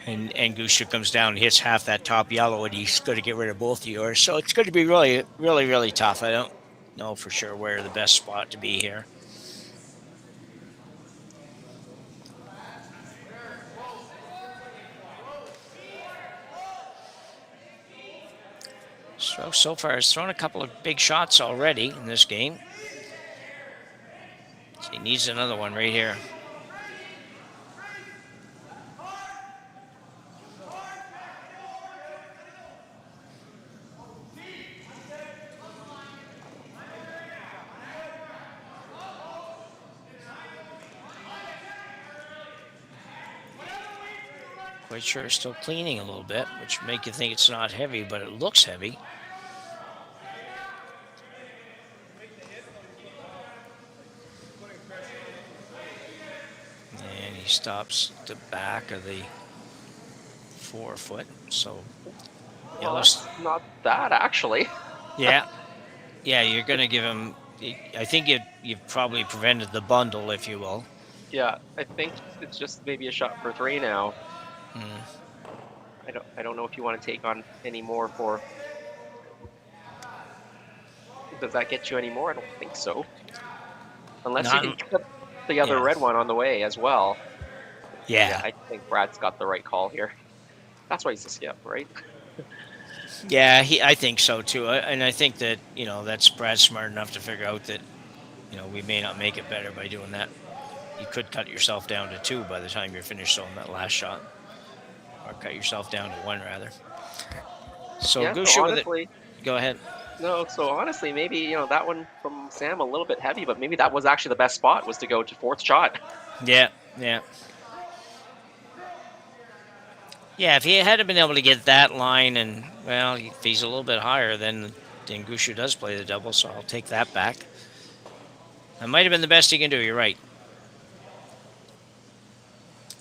Gushue comes down and hits half that top yellow, and he's going to get rid of both of yours. So it's going to be really, really, really tough. I don't know for sure where the best spot to be here. So far, he's thrown a couple of big shots already in this game. So he needs another one right here. Quite sure it's still cleaning a little bit, which make you think it's not heavy, but it looks heavy. And he stops the back of the 4 foot, so Well, that's not that, actually. yeah, you're going to give him. I think you've probably prevented the bundle, if you will. Yeah, I think it's just maybe a shot for 3 now. I don't know if you want to take on any more for. Does that get you any more? I don't think so. Unless you can clip the other red one on the way as well. Yeah, I think Brad's got the right call here. That's why he's a skip, right? Yeah, I think so too, and I think that that's Brad smart enough to figure out that we may not make it better by doing that. You could cut yourself down to 2 by the time you're finished on that last shot, or cut yourself down to 1 rather. So yeah, Gushue, so honestly, go ahead. No, so honestly, maybe that one from Sam a little bit heavy, but maybe that was actually the best spot, was to go to 4th shot. Yeah. Yeah, if he had been able to get that line, and well, if he's a little bit higher, then Gushue does play the double, so I'll take that back. That might have been the best he can do. You're right.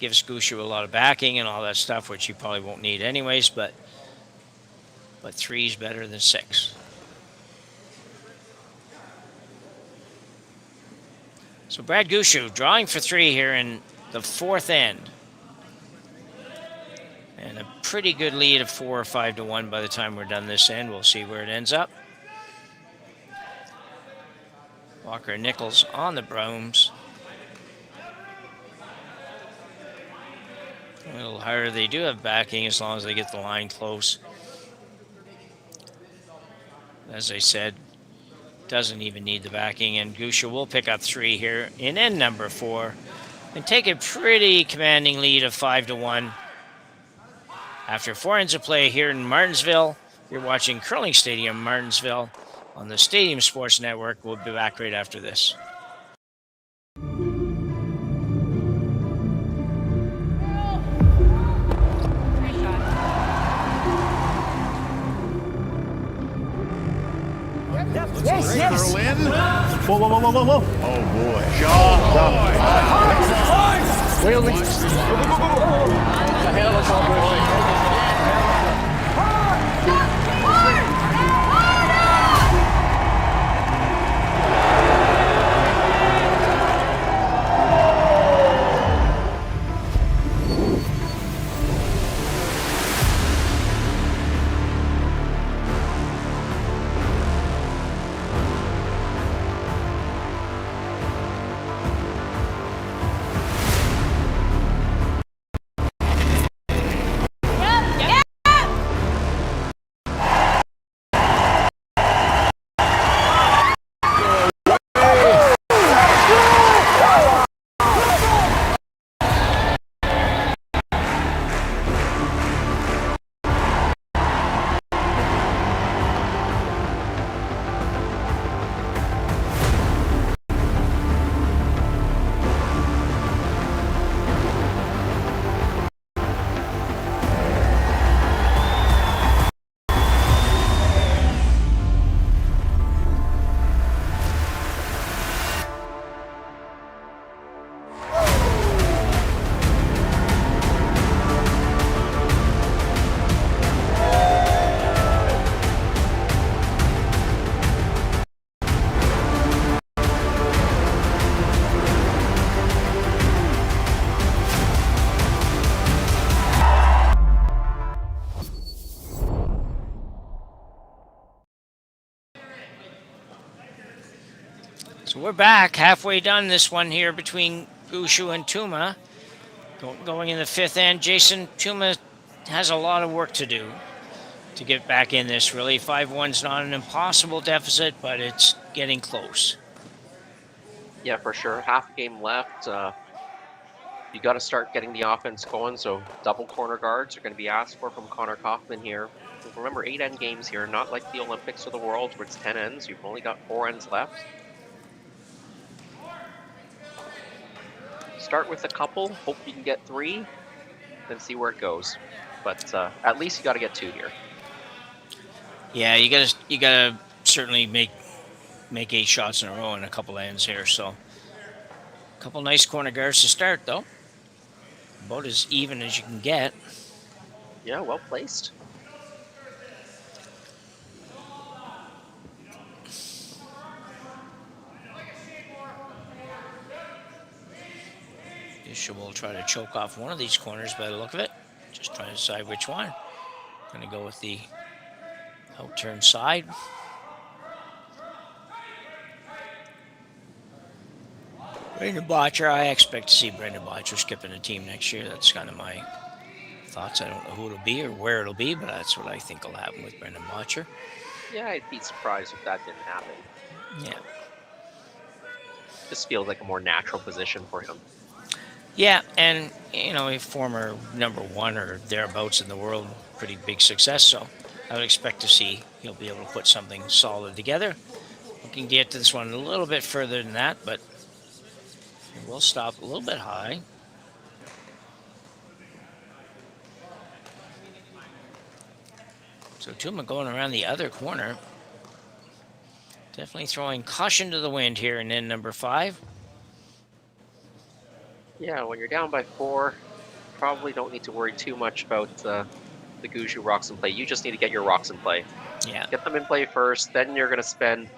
Gives Gushue a lot of backing and all that stuff, which he probably won't need anyways. But 3's better than 6. So Brad Gushue drawing for 3 here in the 4th end. And a pretty good lead of 4 or 5 to 1 by the time we're done this end. We'll see where it ends up. Walker and Nichols on the brooms. A little higher. They do have backing as long as they get the line close. As I said, doesn't even need the backing. And Gushue will pick up 3 here in end number 4 and take a pretty commanding lead of 5 to 1. After 4 ends of play here in Martensville, you're watching Curling Stadium Martensville on the Stadium Sports Network. We'll be back right after this. Yes. Throw in. Whoa. Oh, boy. So we're back, halfway done this one here between Gushue and Tuma. Going in the 5th end, Jason, Tuma has a lot of work to do to get back in this, really. 5-1's not an impossible deficit, but it's getting close. Yeah, for sure. Half a game left. You got to start getting the offense going, so double corner guards are going to be asked for from Connor Kaufman here. Remember, 8 end games here, not like the Olympics or the Worlds where it's 10 ends. You've only got 4 ends left. Start with a couple, hope you can get 3, then see where it goes. But at least you got to get 2 here. Yeah, you gotta certainly make 8 shots in a row in a couple ends here. So, a couple nice corner guards to start, though. About as even as you can get. Yeah, well placed. Gushue will try to choke off one of these corners by the look of it. Just trying to decide which one. Going to go with the out-turn side. Brendan Botcher, I expect to see Brendan Botcher skipping the team next year. That's kind of my thoughts. I don't know who it'll be or where it'll be, but that's what I think will happen with Brendan Botcher. Yeah, I'd be surprised if that didn't happen. Yeah. This feels like a more natural position for him. Yeah, and, a former #1 or thereabouts in the world, pretty big success, so I would expect to see he'll be able to put something solid together. We can get to this one a little bit further than that, but we'll stop a little bit high. So Tuma going around the other corner. Definitely throwing caution to the wind here in end number 5. Yeah, when you're down by 4, probably don't need to worry too much about the Gushue rocks in play. You just need to get your rocks in play. Yeah. Get them in play first, then you're going to spend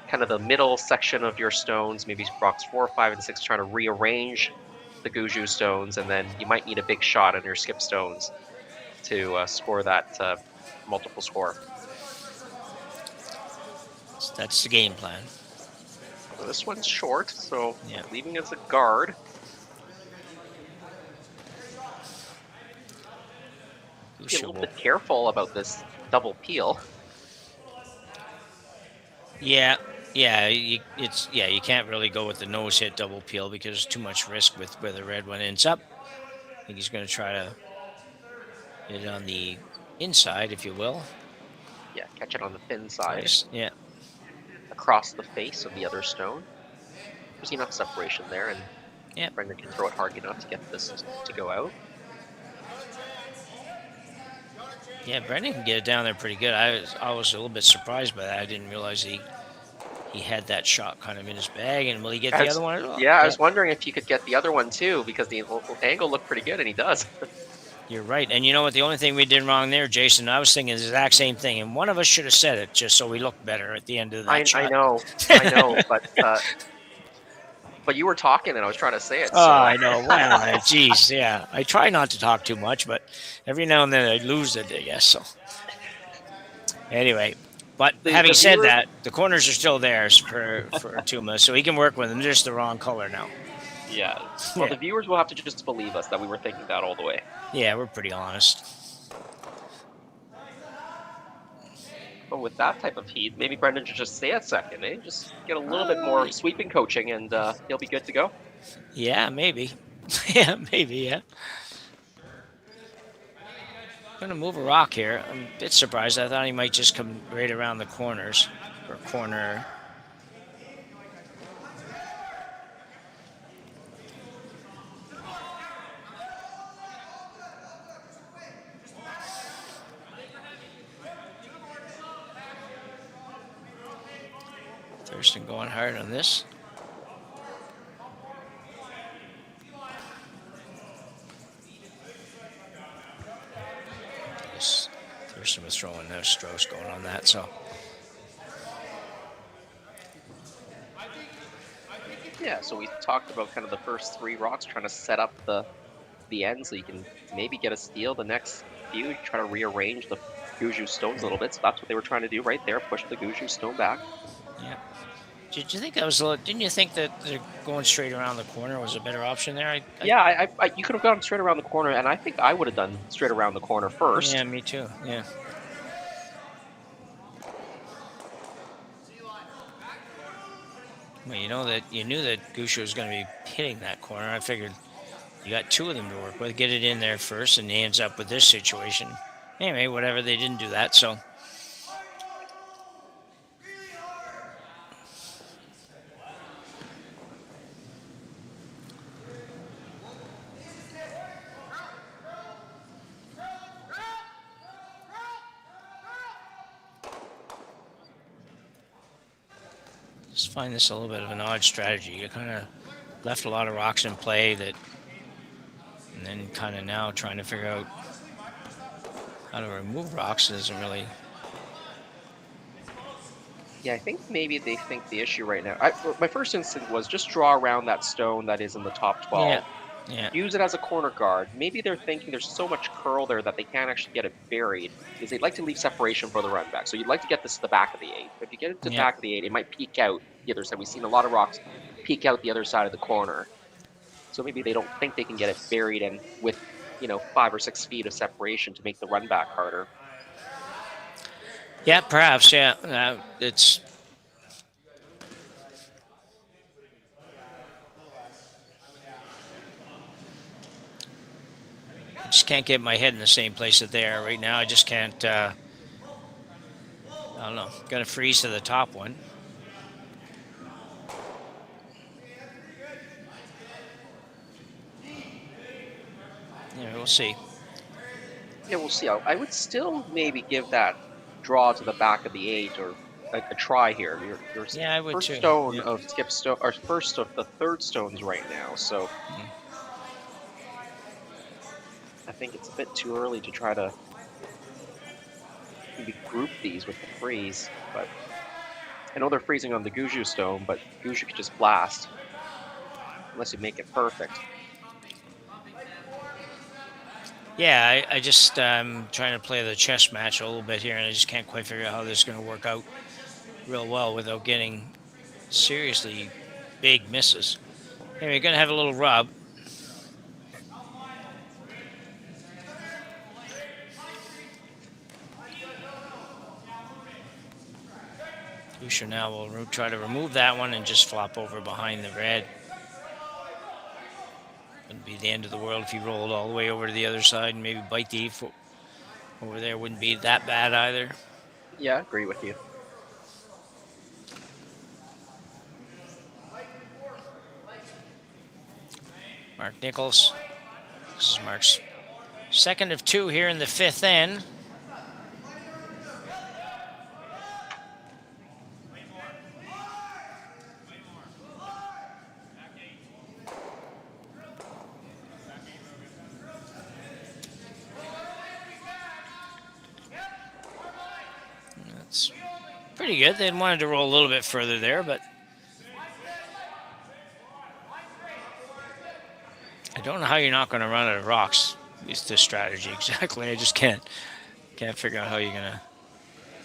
kind of the middle section of your stones, maybe rocks 4, 5, and 6, trying to rearrange the Gushue stones, and then you might need a big shot on your skip stones to score that multiple score. So that's the game plan. So this one's short, so yeah, leaving as a guard. Be a little bit careful about this double peel. Yeah, you can't really go with the nose hit double peel because there's too much risk with where the red one ends up. I think he's going to try to hit it on the inside, if you will. Yeah, catch it on the thin side. Yeah. Across the face of the other stone. There's enough separation there, and yeah, Brendan can throw it hard enough to get this to go out. Yeah, Brendan can get it down there pretty good. I was a little bit surprised by that. I didn't realize he had that shot kind of in his bag. And will he get the other one as well? Yeah, I was wondering if he could get the other one too, because the angle looked pretty good, and he does. You're right. And you know what? The only thing we did wrong there, Jason, I was thinking the exact same thing. And one of us should have said it just so we looked better at the end of that shot. I know, but you were talking and I was trying to say it. So. Oh, I know. Well, geez, yeah. I try not to talk too much, but every now and then I lose it, I guess. So, anyway, but having said that, the corners are still there for Tuma, so he can work with them. They're just the wrong color now. Yeah. Well, the viewers will have to just believe us that we were thinking that all the way. Yeah, we're pretty honest. But with that type of heat, maybe Brendan should just stay at second, eh? Just get a little bit more sweeping coaching, and he'll be good to go. Yeah, maybe. Yeah. I'm going to move a rock here. I'm a bit surprised. I thought he might just come right around the corners, or corner. Thurston going hard on this. Thurston was throwing no strokes going on that, so. Yeah, so we talked about kind of the first 3 rocks, trying to set up the end so you can maybe get a steal. The next few, try to rearrange the Gushue stones a little bit. So that's what they were trying to do right there, push the Gushue stone back. Yeah. Did you think that was didn't you think that they're going straight around the corner was a better option there? Yeah, you could have gone straight around the corner, and I think I would have done straight around the corner first. Yeah, me too. Yeah. Well, you knew that Gushue was going to be hitting that corner. I figured you got two of them to work with. Get it in there first, and he ends up with this situation. Anyway, whatever. They didn't do that, so. Just find this a little bit of an odd strategy. You kind of left a lot of rocks in play and then kind of now trying to figure out how to remove rocks isn't really. Yeah, I think maybe they think the issue right now. My first instinct was just draw around that stone that is in the top 12. Yeah. Use it as a corner guard. Maybe they're thinking there's so much curl there that they can't actually get it buried because they'd like to leave separation for the run back. So you'd like to get this to the back of the 8. If you get it to the back of the 8, it might peek out the other side. We've seen a lot of rocks peek out the other side of the corner. So maybe they don't think they can get it buried and with 5 or 6 feet of separation to make the run back harder. Yeah, perhaps. Yeah, it's. I just can't get my head in the same place that they are right now. I just can't. I don't know. Gonna freeze to the top one. Yeah, we'll see. Yeah, we'll see. I would still maybe give that draw to the back of the 8 or a try here. Your I would first too. stone of skip stone, or first of the third stones right now. So I think it's a bit too early to try to maybe group these with the freeze. But I know they're freezing on the Gushue stone, but Gushue could just blast unless you make it perfect. Yeah, I just trying to play the chess match a little bit here, and I just can't quite figure out how this is going to work out real well without getting seriously big misses. Anyway, you're going to have a little rub. Gushue now will try to remove that one and just flop over behind the red. Wouldn't be the end of the world if he rolled all the way over to the other side and maybe bite the over there. Wouldn't be that bad either. Yeah, I agree with you. Mark Nichols. This is Mark's second of 2 here in the 5th end. That's pretty good. They wanted to roll a little bit further there, but I don't know how you're not going to run out of rocks. It's this strategy exactly. I just can't figure out how you're going to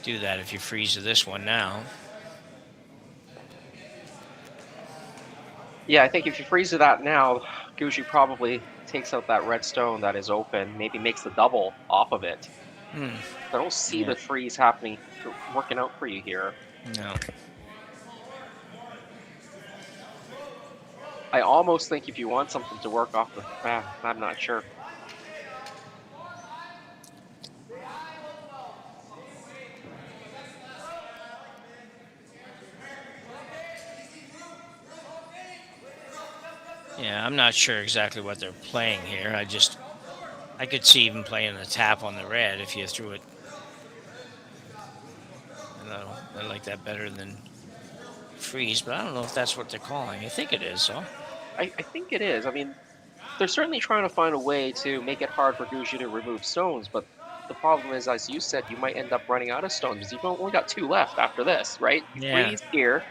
do that if you freeze to this one now. Yeah, I think if you freeze to that now, Gushue probably takes out that red stone that is open, maybe makes the double off of it. I don't see the freeze happening, working out for you here. No. I almost think if you want something to work off the I'm not sure. Yeah, I'm not sure exactly what they're playing here. I could see even playing the tap on the red if you threw it. I like that better than freeze, but I don't know if that's what they're calling. I think it is, so. I think it is. I mean, they're certainly trying to find a way to make it hard for Gushue to remove stones, but the problem is, as you said, you might end up running out of stones because you've only got 2 left after this, right? You freeze here.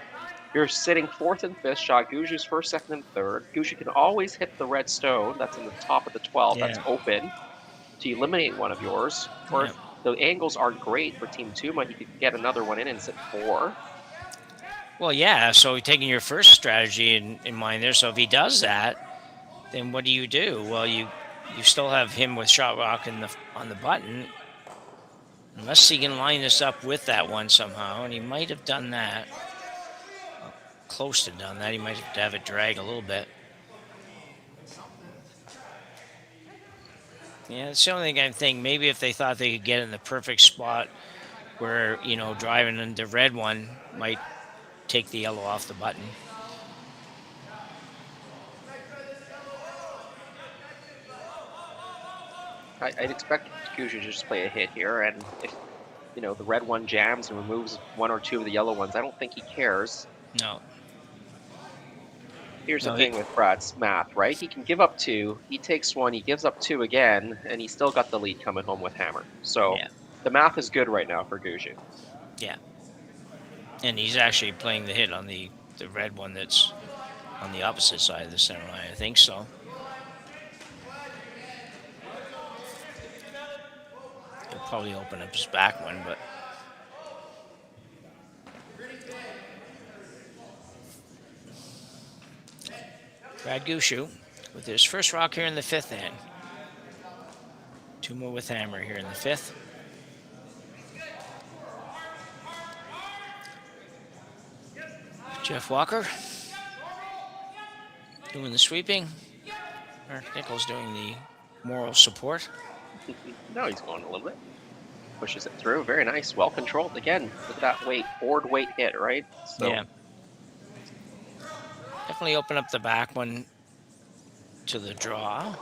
You're sitting 4th and 5th shot. Gushue's 1st, 2nd, and 3rd. Gushue can always hit the red stone that's in the top of the 12 that's open to eliminate one of yours. Or if the angles aren't great for Team Tuma, he could get another one in and sit 4. Well, yeah. So taking your first strategy in mind there. So if he does that, then what do you do? Well, you still have him with shot rock on the button, unless he can line this up with that one somehow, and he might have done that. Close to done that. He might have to have it drag a little bit. Yeah, that's the only thing I think. Maybe if they thought they could get in the perfect spot where, driving in the red one might take the yellow off the button. I'd expect Gushue to just play a hit here, and if the red one jams and removes one or two of the yellow ones, I don't think he cares. No. Here's the thing with Brad's math, right? He can give up 2, he takes 1, he gives up 2 again, and he's still got the lead coming home with hammer. So the math is good right now for Gushue. Yeah. And he's actually playing the hit on the red one that's on the opposite side of the center line. I think so. He'll probably open up his back one, but... Brad Gushue with his first rock here in the 5th inning. Tuma with hammer here in the 5th. Jeff Walker doing the sweeping. Mark Nichols doing the moral support. No, he's going a little bit. Pushes it through. Very nice. Well controlled. Again, look at that forward weight hit, right? So. Yeah. Definitely open up the back one to the draw.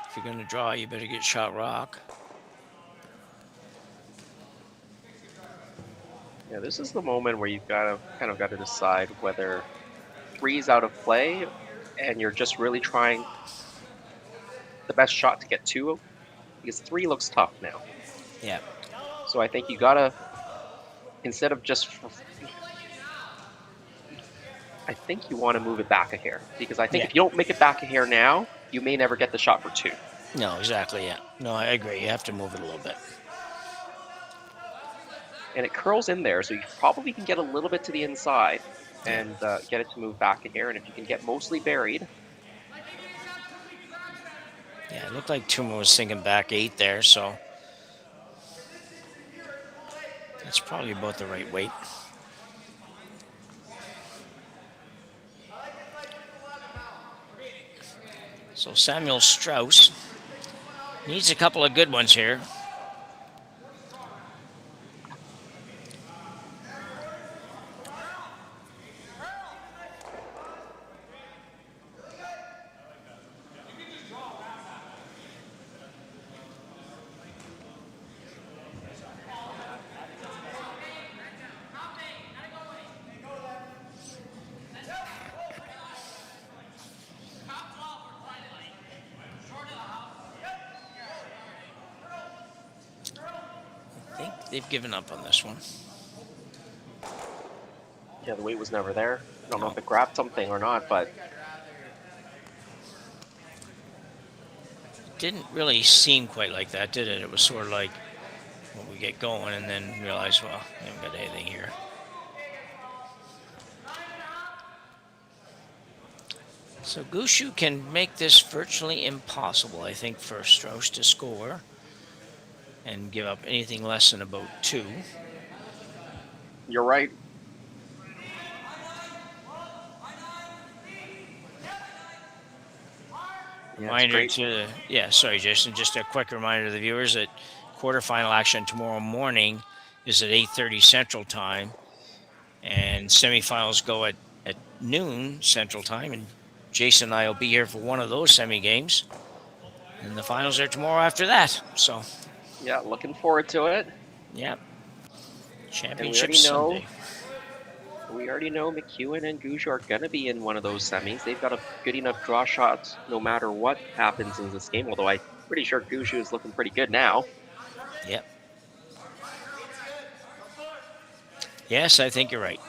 If you're going to draw, you better get shot rock. Yeah, this is the moment where you've got to decide whether 3's out of play and you're just really trying the best shot to get 2, because 3 looks tough now. Yeah. So I think you got to, instead of just... I think you want to move it back a hair, because I think if you don't make it back a hair now, you may never get the shot for 2. No, exactly, yeah. No, I agree. You have to move it a little bit. And it curls in there, so you probably can get a little bit to the inside and get it to move back a hair. And if you can get mostly buried... Yeah, it looked like Tuma was thinking back 8 there, so... That's probably about the right weight. So Samuel Strauss needs a couple of good ones here. They've given up on this one. Yeah, the weight was never there. I don't know if it grabbed something or not, but... Didn't really seem quite like that, did it? It was sort of like, well, we get going and then realize, well, we haven't got anything here. So Gushue can make this virtually impossible, I think, for Strauss to score and give up anything less than about 2. You're right. Reminder sorry, Jason, just a quick reminder to the viewers that quarterfinal action tomorrow morning is at 8:30 Central Time, and semifinals go at noon Central Time, and Jason and I will be here for one of those semi-games, and the finals are tomorrow after that, so... Yeah, looking forward to it. Yeah. Championship Sunday. We already know McEwen and Gushue are going to be in one of those semis. They've got a good enough draw shot no matter what happens in this game, although I'm pretty sure Gushue is looking pretty good now. Yep. Yes, I think you're right.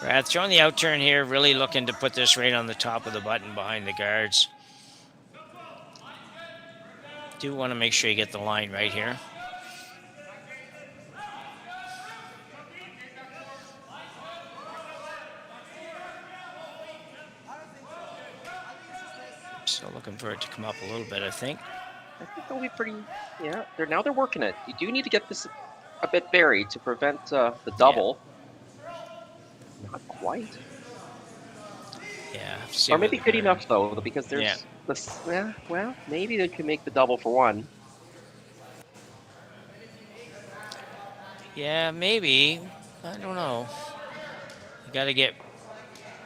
Brad throwing the out turn here, really looking to put this right on the top of the button behind the guards. Do want to make sure you get the line right here. So looking for it to come up a little bit, I think. I think they'll be pretty. Yeah, they're working it. You do need to get this a bit buried to prevent the double. Yeah. Not quite. Yeah. Or maybe good enough though, because there's this. Yeah, well, maybe they can make the double for one. Yeah, maybe. I don't know. You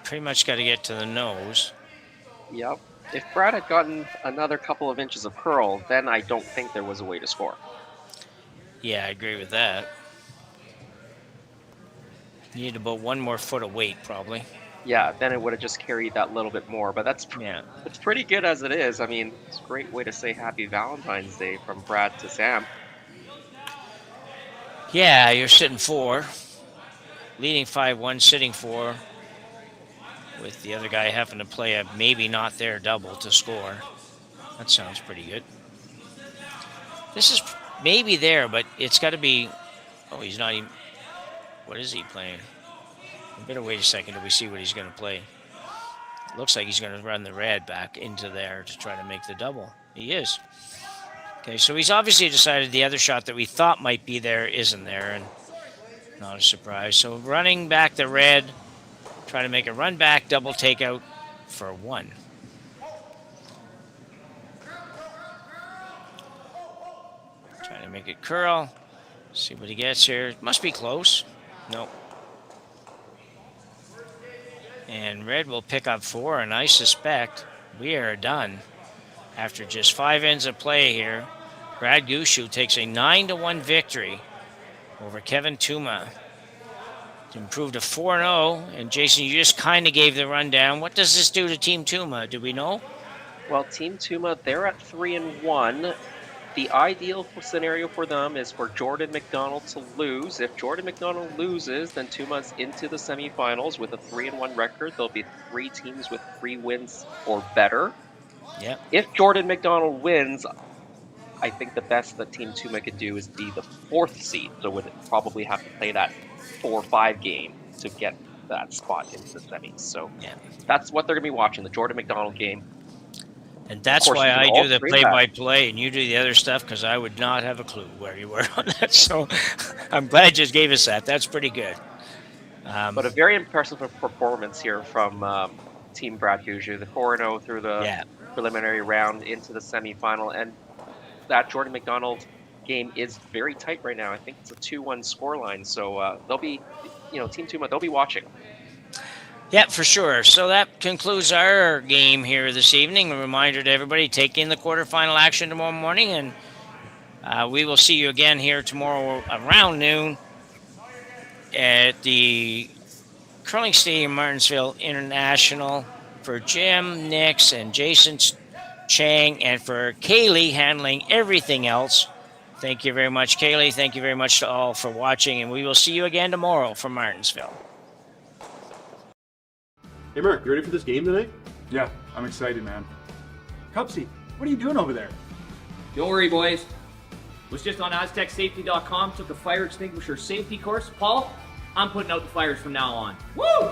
pretty much got to get to the nose. Yep. If Brad had gotten another couple of inches of curl, then I don't think there was a way to score. Yeah, I agree with that. Need about 1 more foot of weight, probably. Yeah, then it would have just carried that little bit more. But it's pretty good as it is. I mean, it's a great way to say Happy Valentine's Day from Brad to Sam. Yeah, you're sitting 4. Leading 5-1, sitting 4. With the other guy having to play a maybe not there double to score. That sounds pretty good. This is maybe there, but it's got to be... Oh, he's not even... What is he playing? I better wait a second till we see what he's going to play. It looks like he's going to run the red back into there to try to make the double. He is. Okay, so he's obviously decided the other shot that we thought might be there isn't there, and not a surprise. So running back the red... Try to make a run back, double takeout for 1. Trying to make it curl. See what he gets here. Must be close. Nope. And red will pick up 4, and I suspect we are done. After just 5 ends of play here, Brad Gushue takes a 9-1 victory over Kevin Tuma. Improved to 4-0, and Jason, you just kind of gave the rundown. What does this do to Team Tuma? Do we know? Well, Team Tuma, they're at 3-1. The ideal scenario for them is for Jordan McDonald to lose. If Jordan McDonald loses, then Tuma's into the semifinals with a 3-1 record. There'll be 3 teams with 3 wins or better. Yep. If Jordan McDonald wins, I think the best that Team Tuma could do is be the 4th seed. So would probably have to play that 4-5 game to get that spot into the semis. So that's what they're going to be watching, the Jordan McDonald game. And that's why I do the play-by-play and you do the other stuff, because I would not have a clue where you were on that. So I'm glad you just gave us that. That's pretty good. But a very impressive performance here from Team Brad Gushue, the 4-0 through the preliminary round into the semifinal. And that Jordan McDonald game is very tight right now. I think it's a 2-1 scoreline. So they'll be, Team Tuma, they'll be watching. Yeah, for sure. So that concludes our game here this evening. A reminder to everybody, take in the quarterfinal action tomorrow morning, and we will see you again here tomorrow around noon at the Curling Stadium, Martensville International. For Jim, Nix, and Jason Chang, and for Kaylee handling everything else. Thank you very much, Kaylee. Thank you very much to all for watching, and we will see you again tomorrow from Martensville. Hey, Mark, you ready for this game tonight? Yeah, I'm excited, man. Cupsy, what are you doing over there? Don't worry, boys. Was just on AztecSafety.com, took a fire extinguisher safety course. Paul, I'm putting out the fires from now on. Woo!